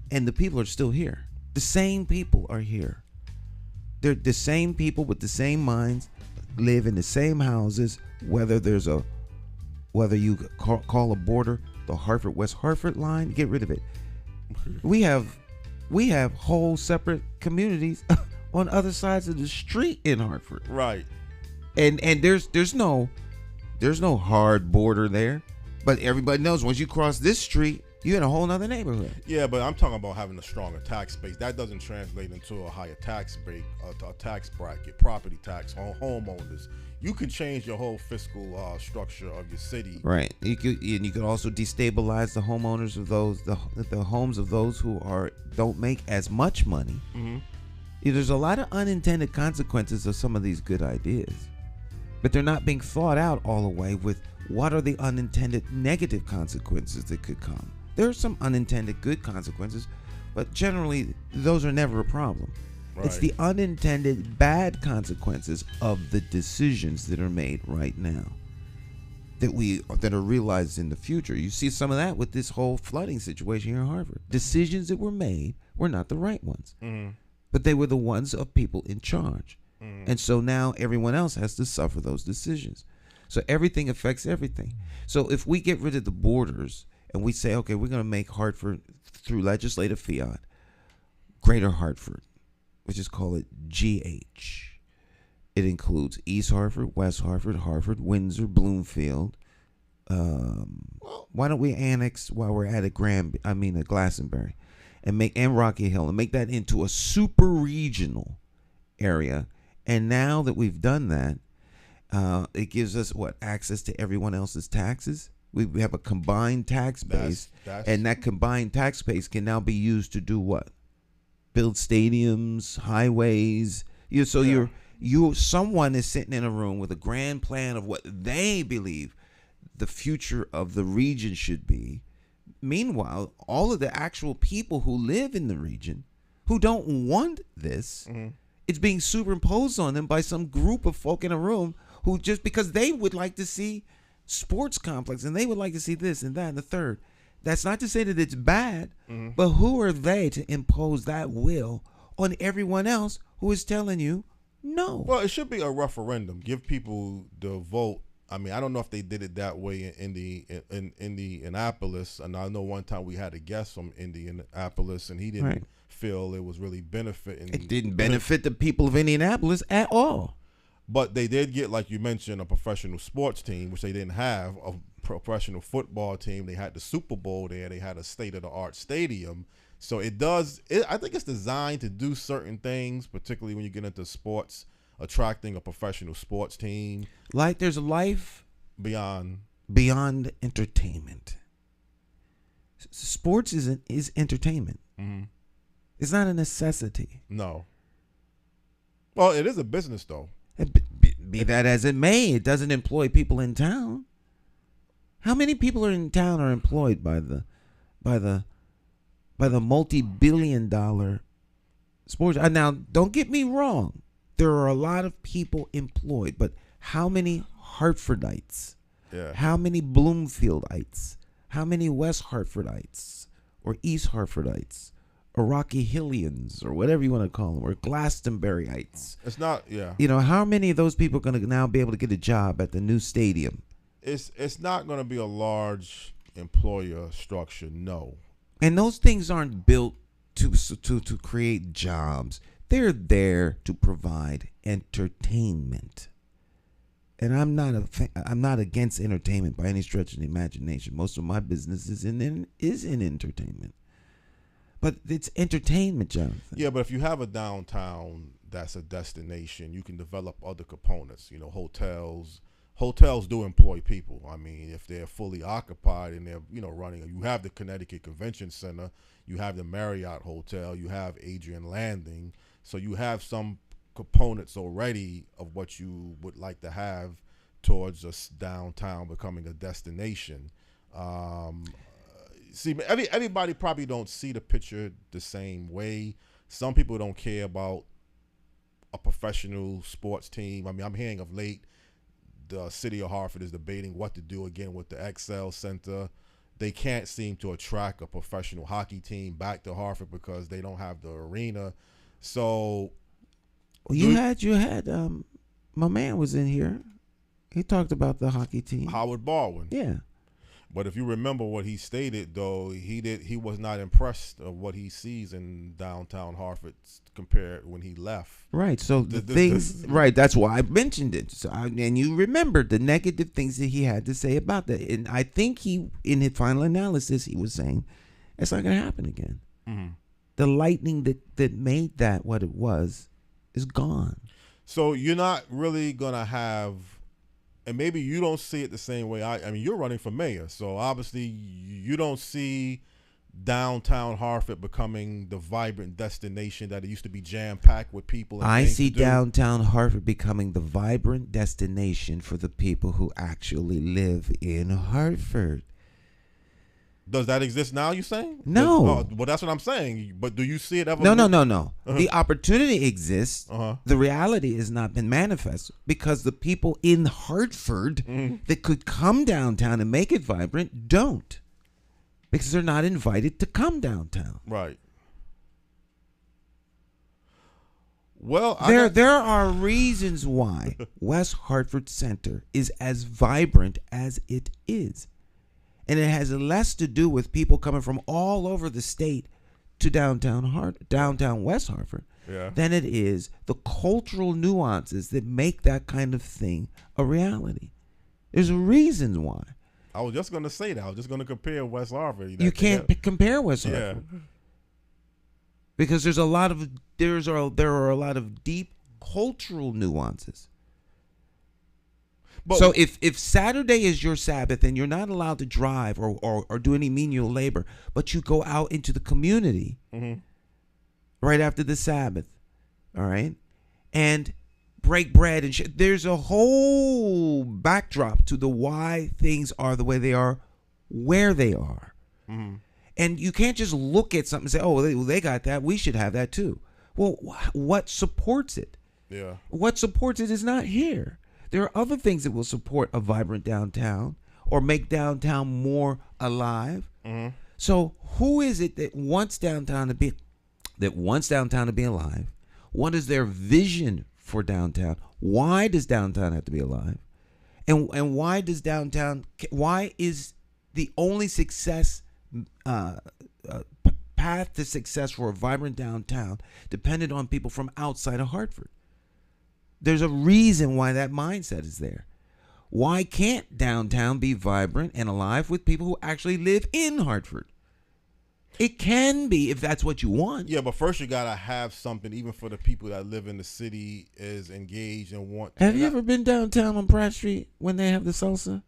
the people are still here. The same people are here. They're the same people with the same minds, live in the same houses. Whether you call a border the Hartford-West Hartford line, get rid of it. We have whole separate communities on other sides of the street in Hartford. Right. And there's no hard border there, but everybody knows once you cross this street, you're in a whole nother neighborhood. Yeah, but I'm talking about having a stronger tax base. That doesn't translate into a higher tax rate, a tax bracket, property tax on homeowners. You can change your whole fiscal structure of your city. Right. You could also destabilize the homeowners of those the homes of those who don't make as much money. Mm-hmm. There's a lot of unintended consequences of some of these good ideas, but they're not being thought out all the way with what are the unintended negative consequences that could come. There are some unintended good consequences, but generally those are never a problem. Right. It's the unintended bad consequences of the decisions that are made right now that are realized in the future. You see some of that with this whole flooding situation here in Harvard. Decisions that were made were not the right ones, but they were the ones of people in charge. And so now everyone else has to suffer those decisions. So everything affects everything. So if we get rid of the borders and we say, okay, we're going to make Hartford, through legislative fiat, Greater Hartford, we'll just call it GH. It includes East Hartford, West Hartford, Hartford, Windsor, Bloomfield. Why don't we annex while we're at Glastonbury, and Rocky Hill, and make that into a super regional area. And now that we've done that, it gives us access to everyone else's taxes. We have a combined tax base, and that combined tax base can now be used to do what? Build stadiums, highways. Someone is sitting in a room with a grand plan of what they believe the future of the region should be. Meanwhile, all of the actual people who live in the region who don't want this, it's being superimposed on them by some group of folk in a room who, just because they would like to see sports complex and they would like to see this and that and the third. That's not to say that it's bad, but who are they to impose that will on everyone else who is telling you no? Well, it should be a referendum. Give people the vote. I mean, I don't know if they did it that way in Indianapolis. And I know one time we had a guest from Indianapolis, and he didn't feel it was really benefiting. It didn't benefit the people of Indianapolis at all. But they did get, like you mentioned, a professional sports team, which they didn't have. A professional football team. They had the Super Bowl there. They had a state-of-the-art stadium. So I think it's designed to do certain things, particularly when you get into sports, attracting a professional sports team. Like there's a life beyond entertainment. Sports is entertainment. It's not a necessity. No. Well, it is a business, though. Be that as it may, it doesn't employ people in town. How many people in town are employed by the multi-billion-dollar sports? Now, don't get me wrong. There are a lot of people employed, but how many Hartfordites? Yeah. How many Bloomfieldites? How many West Hartfordites or East Hartfordites or Rocky Hillians or whatever you want to call them, or Glastonburyites? It's not, yeah. How many of those people are going to now be able to get a job at the new stadium? It's not going to be a large employer structure, no. And those things aren't built to create jobs. They're there to provide entertainment. And I'm not against entertainment by any stretch of the imagination. Most of my business is in entertainment. But it's entertainment, Jonathan. Yeah, but if you have a downtown that's a destination, you can develop other components. Hotels. Hotels do employ people. I mean, if they're fully occupied and they're, running. You have the Connecticut Convention Center. You have the Marriott Hotel. You have Adrian Landing. So you have some components already of what you would like to have towards us downtown becoming a destination. see, everybody probably don't see the picture the same way. Some people don't care about a professional sports team. I mean, I'm hearing of late the city of Hartford is debating what to do again with the XL Center. They can't seem to attract a professional hockey team back to Hartford because they don't have the arena. So, well, you had my man was in here. He talked about the hockey team. Howard Baldwin. Yeah. But if you remember what he stated, though, he was not impressed of what he sees in downtown Hartford compared when he left. Right. So right. That's why I mentioned it. So and you remember the negative things that he had to say about that. And I think he, in his final analysis, he was saying it's not going to happen again. Mm-hmm. The lightning that made that what it was is gone. So you're not really going to have. And maybe you don't see it the same way. I mean, you're running for mayor, so obviously you don't see downtown Hartford becoming the vibrant destination that it used to be jam-packed with people. And I see downtown Hartford becoming the vibrant destination for the people who actually live in Hartford. Does that exist now, you saying? No. Well, that's what I'm saying. But do you see it ever? No. Uh-huh. The opportunity exists. Uh-huh. The reality has not been manifest because the people in Hartford that could come downtown and make it vibrant don't, because they're not invited to come downtown. Right. Well, there are reasons why West Hartford Center is as vibrant as it is. And it has less to do with people coming from all over the state to downtown West Hartford than it is the cultural nuances that make that kind of thing a reality. There's reasons why. I was just going to say that. I was just going to compare West Hartford. You can't compare West Hartford. Because there are a lot of deep cultural nuances. But so if Saturday is your Sabbath and you're not allowed to drive or do any menial labor, but you go out into the community right after the Sabbath, all right, and break bread and shit, there's a whole backdrop to the why things are the way they are, where they are. And you can't just look at something and say, oh, they got that, we should have that too. Well, what supports it? Yeah. What supports it is not here. There are other things that will support a vibrant downtown or make downtown more alive. So who is it that wants downtown to be alive? What is their vision for downtown? Why does downtown have to be alive? And why is the only success path to success for a vibrant downtown dependent on people from outside of Hartford? There's a reason why that mindset is there. Why can't downtown be vibrant and alive with people who actually live in Hartford? It can be if that's what you want. Yeah, but first you gotta have something, even for the people that live in the city, is engaged and want. Have you ever been downtown on Pratt Street when they have the salsa?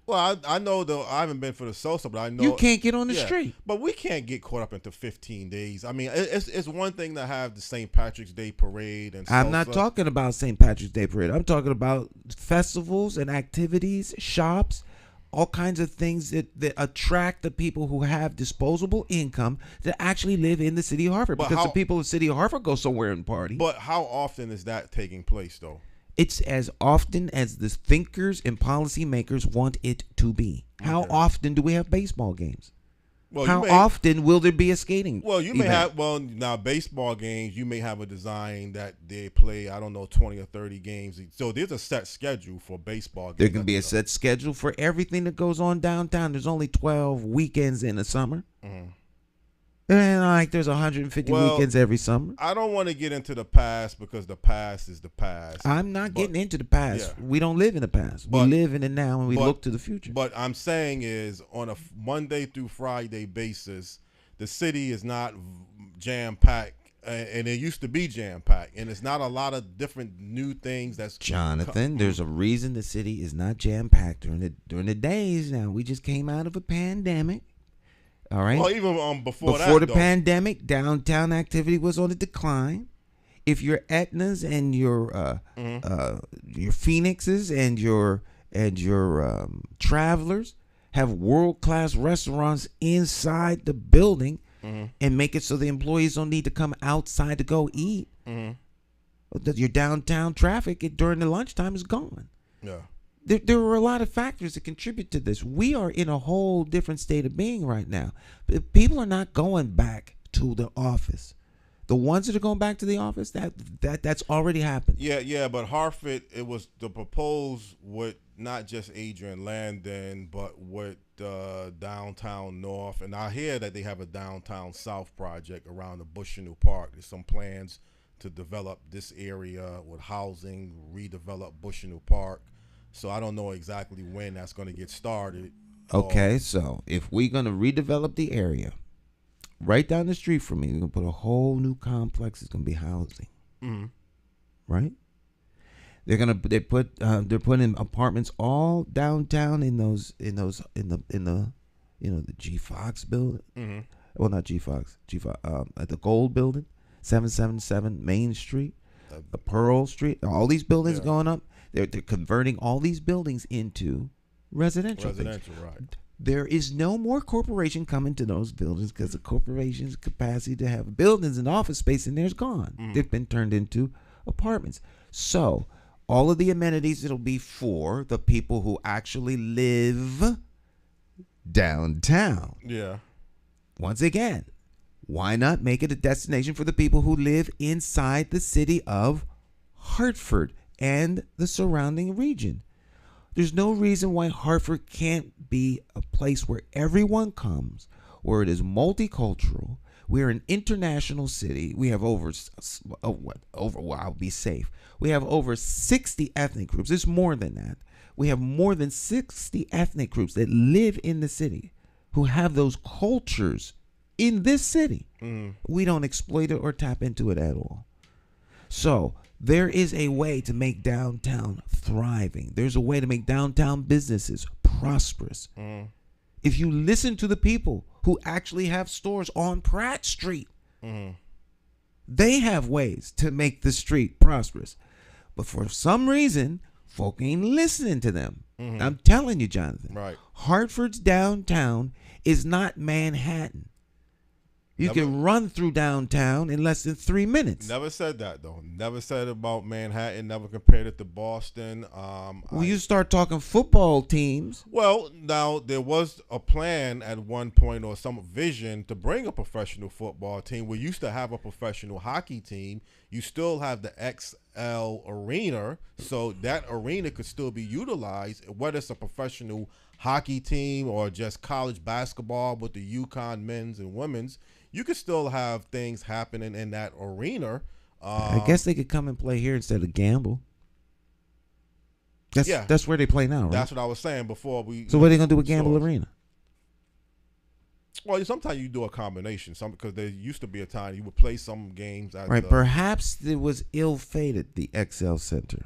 Well, I know though. I haven't been for the salsa, but I know you can't get on the street. But we can't get caught up into 15 days. I mean, it's one thing to have the St. Patrick's Day parade and. I'm not talking about St. Patrick's Day parade. I'm talking about festivals and activities, shops, all kinds of things that attract the people who have disposable income that actually live in the city of Hartford. Because the people of the city of Hartford go somewhere and party. But how often is that taking place, though? It's as often as the thinkers and policymakers want it to be. How often do we have baseball games? Well, how often will there be a skating? Well, you may have. Well, now baseball games, you may have a design that they play. I don't know, 20 or 30 games. So there's a set schedule for baseball games. There can be a set schedule for everything that goes on downtown. There's only 12 weekends in the summer. And there's 150 weekends every summer. I don't want to get into the past because the past is the past. I'm not getting into the past. Yeah. We don't live in the past. We live in it now, and we look to the future. But I'm saying is, on a Monday through Friday basis, the city is not jam-packed, and it used to be jam-packed, and it's not a lot of different new things that's... Jonathan, there's a reason the city is not jam-packed during the days now. We just came out of a pandemic. All right. Well, even before the pandemic, downtown activity was on the decline. If your Etnas and your Phoenixes and your Travelers have world-class restaurants inside the building and make it so the employees don't need to come outside to go eat. Your downtown traffic during the lunchtime is gone. Yeah. There are a lot of factors that contribute to this. We are in a whole different state of being right now. People are not going back to the office. The ones that are going back to the office, that's already happened. Yeah, but Hartford, it was the proposed with not just Adrian Landon, but with downtown North. And I hear that they have a downtown South project around the Bushnell Park. There's some plans to develop this area with housing, redevelop Bushnell Park. So I don't know exactly when that's going to get started. Okay, so if we're going to redevelop the area, right down the street from me, we're going to put a whole new complex. It's going to be housing. Right? They're putting apartments all downtown in the G Fox building. Well, not G Fox, at the Gold building, 777 Main Street, the Pearl Street, all these buildings going up. They're converting all these buildings into residential things. Right. There is no more corporation coming to those buildings because the corporation's capacity to have buildings and office space in there is gone. They've been turned into apartments. So all of the amenities it'll be for the people who actually live downtown. Yeah. Once again, why not make it a destination for the people who live inside the city of Hartford and the surrounding region? There's no reason why Hartford can't be a place where everyone comes, where it is multicultural. We're an international city. We have I'll be safe. We have over 60 ethnic groups. It's more than that. We have more than 60 ethnic groups that live in the city who have those cultures in this city. We don't exploit it or tap into it at all. So there is a way to make downtown thriving. There's a way to make downtown businesses prosperous. If you listen to the people who actually have stores on Pratt Street, they have ways to make the street prosperous. But for some reason, folk ain't listening to them. I'm telling you, Jonathan. Right. Hartford's downtown is not Manhattan. You can run through downtown in less than 3 minutes. Never said that, though. Never said about Manhattan. Never compared it to Boston. You start talking football teams. Well, now, there was a plan at one point or some vision to bring a professional football team. We used to have a professional hockey team. You still have the XL Arena, so that arena could still be utilized, whether it's a professional hockey team or just college basketball with the UConn men's and women's. You could still have things happening in that arena. I guess they could come and play here instead of gamble. That's where they play now, right? That's what I was saying before. So what are they going to do with Gamble Arena? Well, sometimes you do a combination. Because there used to be a time you would play some games at perhaps it was ill-fated, the XL Center.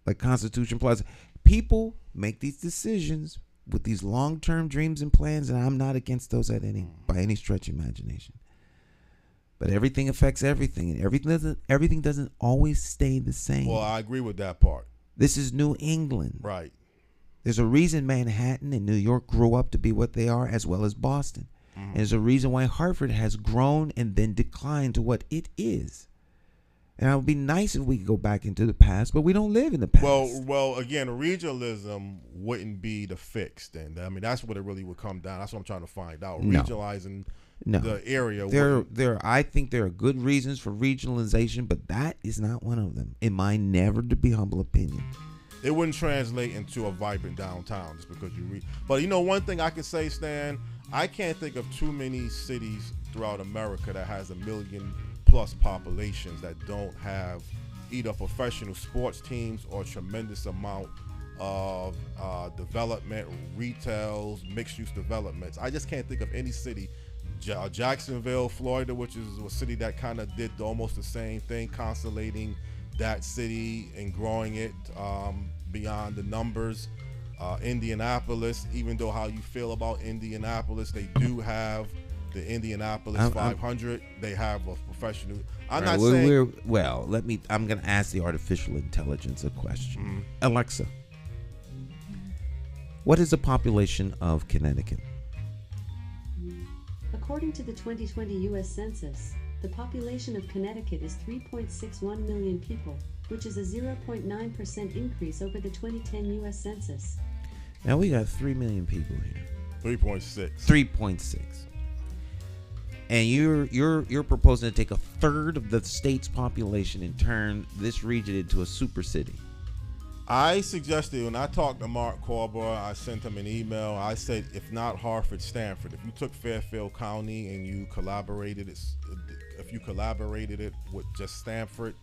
Like Constitution Plaza. People make these decisions with these long-term dreams and plans, and I'm not against those by any stretch of imagination. But everything affects everything, and everything doesn't always stay the same. Well, I agree with that part. This is New England. Right. There's a reason Manhattan and New York grew up to be what they are, as well as Boston. And there's a reason why Hartford has grown and then declined to what it is. And it would be nice if we could go back into the past, but we don't live in the past. Well, again, regionalism wouldn't be the fix then. I mean, that's what it really would come down. That's what I'm trying to find out. No. Regionalizing the area. I think there are good reasons for regionalization, but that is not one of them, in my never to be humble opinion. It wouldn't translate into a vibrant downtown just because you read. But one thing I can say, Stan, I can't think of too many cities throughout America that has 1 million plus populations that don't have either professional sports teams or tremendous amount of development, retails, mixed-use developments. I just can't think of any city. Jacksonville, Florida, which is a city that kind of did almost the same thing, consolidating that city and growing it beyond the numbers. Indianapolis, even though how you feel about Indianapolis, they do have the Indianapolis 500. They have a professional. I'm not saying. I'm going to ask the artificial intelligence a question. Alexa, What is the population of Connecticut? According to the 2020 U.S. Census, the population of Connecticut is 3.61 million people, which is a 0.9% increase over the 2010 U.S. Census. Now we got 3 million people here. 3.6. 3.6. And you're proposing to take a third of the state's population and turn this region into a super city. I suggested, when I talked to Mark Corber, I sent him an email. I said, if not Hartford, Stamford. If you took Fairfield County and you collaborated it, with just Stamford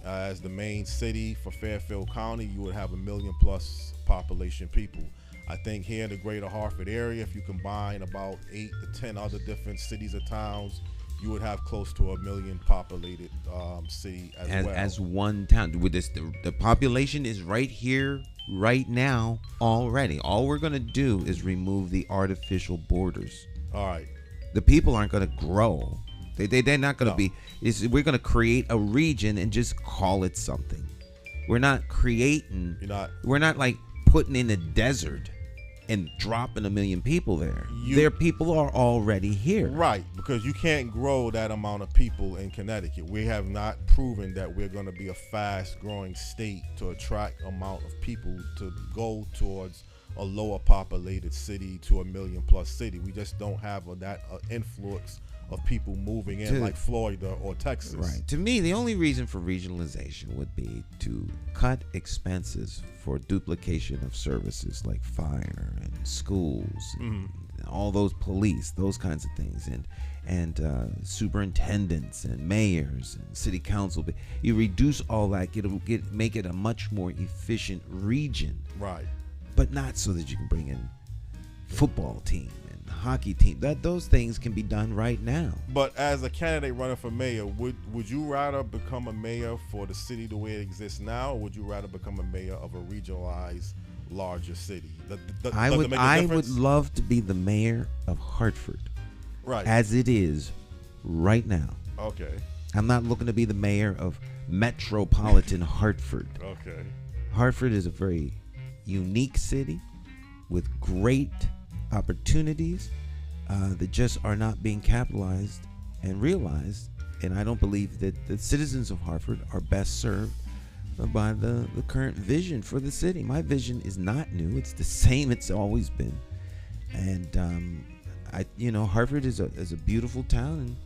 as the main city for Fairfield County, you would have 1 million plus population people. I think here in the greater Hartford area, if you combine about 8 to 10 other different cities or towns, you would have close to 1 million populated city as well. As one town. With this, the population is right here, right now, already. All we're going to do is remove the artificial borders. All right. The people aren't going to grow. They're not going to be. We're going to create a region and just call it something. We're not creating. We're not like putting in a desert and dropping 1 million people there. Their people are already here. Right, because you can't grow that amount of people in Connecticut. We have not proven that we're going to be a fast-growing state to attract amount of people to go towards a lower populated city to 1 million plus city. We just don't have that influx of people moving in like Florida or Texas. Right. To me, the only reason for regionalization would be to cut expenses for duplication of services like fire and schools, and all those police, those kinds of things, and superintendents and mayors and city council. You reduce all that, make it a much more efficient region. Right. But not so that you can bring in football team and hockey team. Those things can be done right now. But as a candidate running for mayor, would you rather become a mayor for the city the way it exists now, or would you rather become a mayor of a regionalized larger city? I would love to be the mayor of Hartford, right, as it is right now. Okay. I'm not looking to be the mayor of Metropolitan Hartford. Okay. Hartford is a very unique city with great opportunities that just are not being capitalized and realized. And I don't believe that the citizens of Hartford are best served by the current vision for the city. My vision is not new. It's the same it's always been. And Hartford is a beautiful town,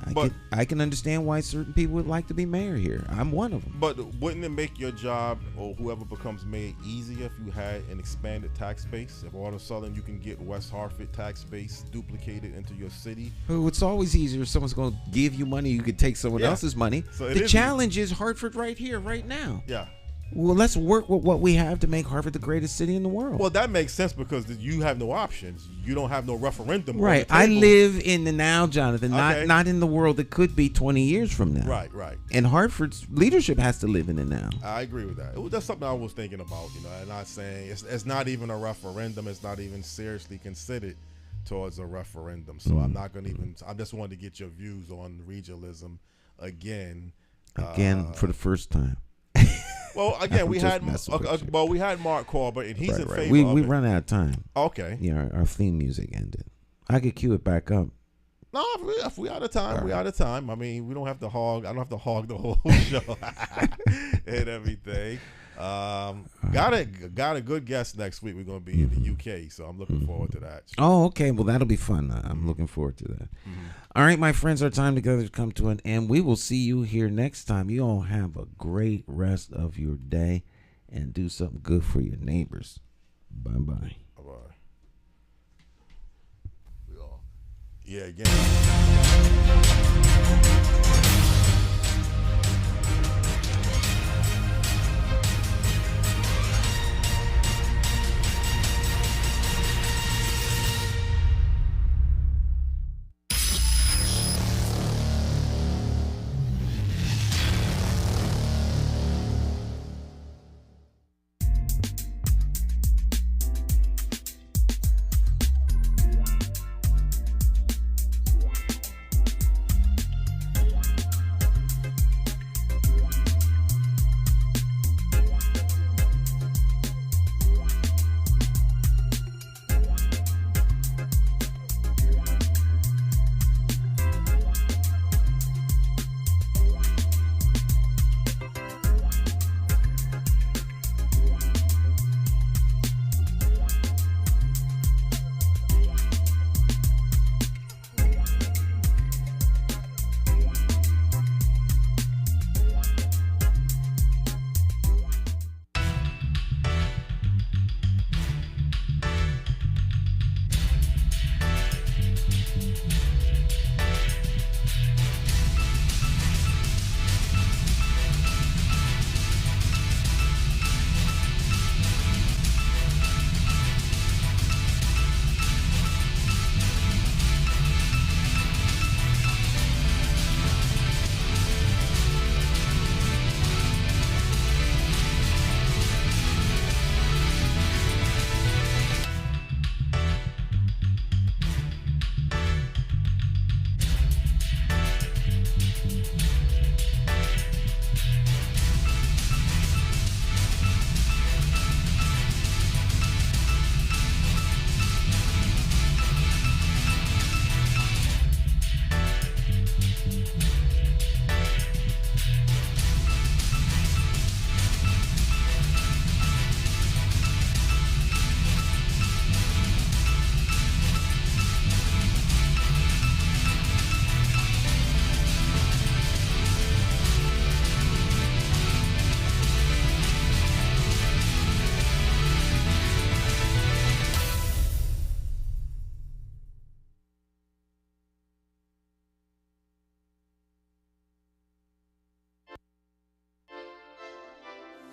and I can understand why certain people would like to be mayor here. I'm one of them. But wouldn't it make your job, or whoever becomes mayor, easier if you had an expanded tax base? If all of a sudden you can get West Hartford tax base duplicated into your city? Oh, it's always easier if someone's going to give you money. You could take someone else's money. So the challenge is Hartford right here, right now. Yeah. Well, let's work with what we have to make Hartford the greatest city in the world. Well, that makes sense because you have no options. You don't have no referendum. Right. I live in the now, Jonathan, not in the world that could be 20 years from now. Right. And Hartford's leadership has to live in it now. I agree with that. It was just something I was thinking about, and not saying it's not even a referendum. It's not even seriously considered towards a referendum. So I'm not going to even, I just wanted to get your views on regionalism again. For the first time. Well, again, we had Mark Corber, and he's in favor. We run out of time. Okay. Yeah, our theme music ended. I could cue it back up. No, if we out of time, we out of time. I mean, we don't have to hog. I don't have to hog the whole show and everything. Got a good guest next week. We're going to be in the UK, so I'm looking forward to that. Oh, okay. Well, that'll be fun. I'm looking forward to that. All right, my friends, our time together has come to an end. We will see you here next time. You all have a great rest of your day and do something good for your neighbors. Bye-bye. Bye-bye. Yeah, again.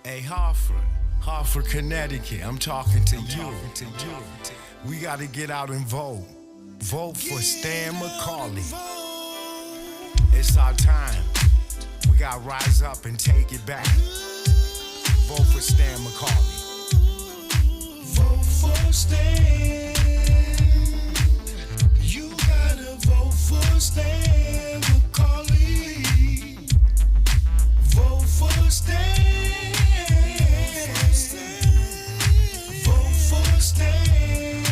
Hey, Hartford, Connecticut, I'm talking to you. We gotta get out and vote. Vote for Stan McCauley. It's our time. We gotta rise up and take it back. Vote for Stan McCauley. Vote for Stan. You gotta vote for Stan McCauley. Vote for Stan. Vote for Stan.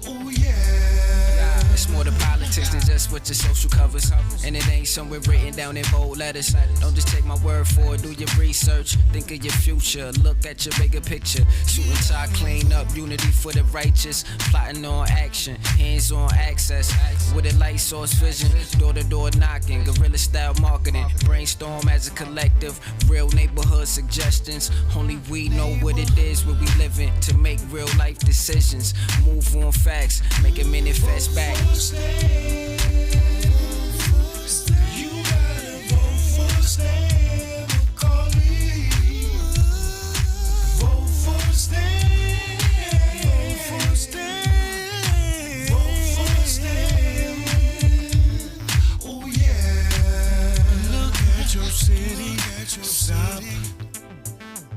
Oh yeah. It's more than politics than just what your social covers. And it ain't somewhere written down in bold letters. Don't just take my word for it, do your research. Think of your future, look at your bigger picture. Suit and tie, clean up, unity for the righteous. Plotting on action, hands on access. With a light source vision, door to door knocking. Guerrilla style marketing, brainstorm as a collective. Real neighborhood suggestions. Only we know what it is where we living. To make real life decisions. Move on facts, make it manifest back. You gotta vote for Stan McCauley. Vote for Stan. Vote for Stan. Vote for Stan. Oh yeah. Look at your city. Stop.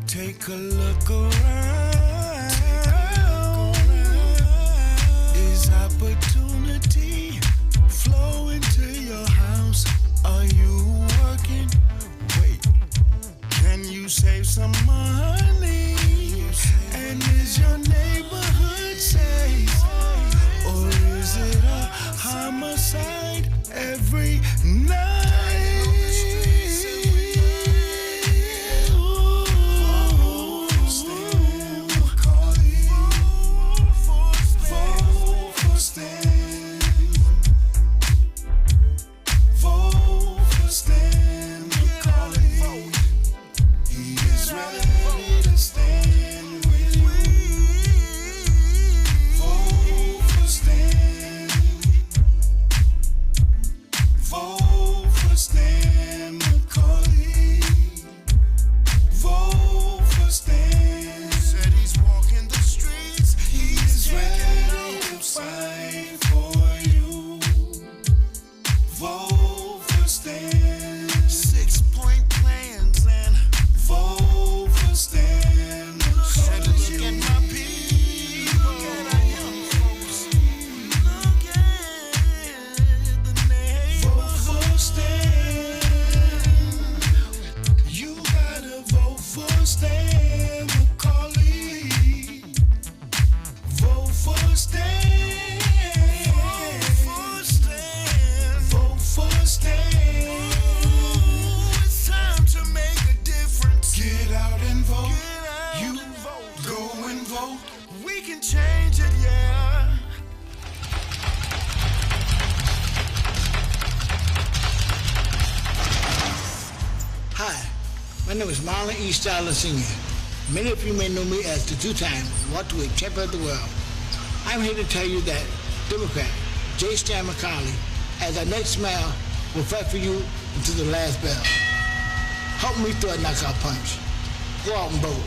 Take a look around. Is opportunity flow into your house? Are you working? Wait, can you save some money? And is your neighborhood safe? Or is it a homicide every night? My name is Marlon E. Styler Sr. Many of you may know me as the two-time welterweight champion of the world. I'm here to tell you that Democrat J. Stan McCauley, as our next mayor, will fight for you until the last bell. Help me throw a knockout punch. Go out and vote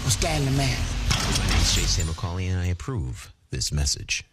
for Stan the man. My name is J. Stan McCauley, and I approve this message.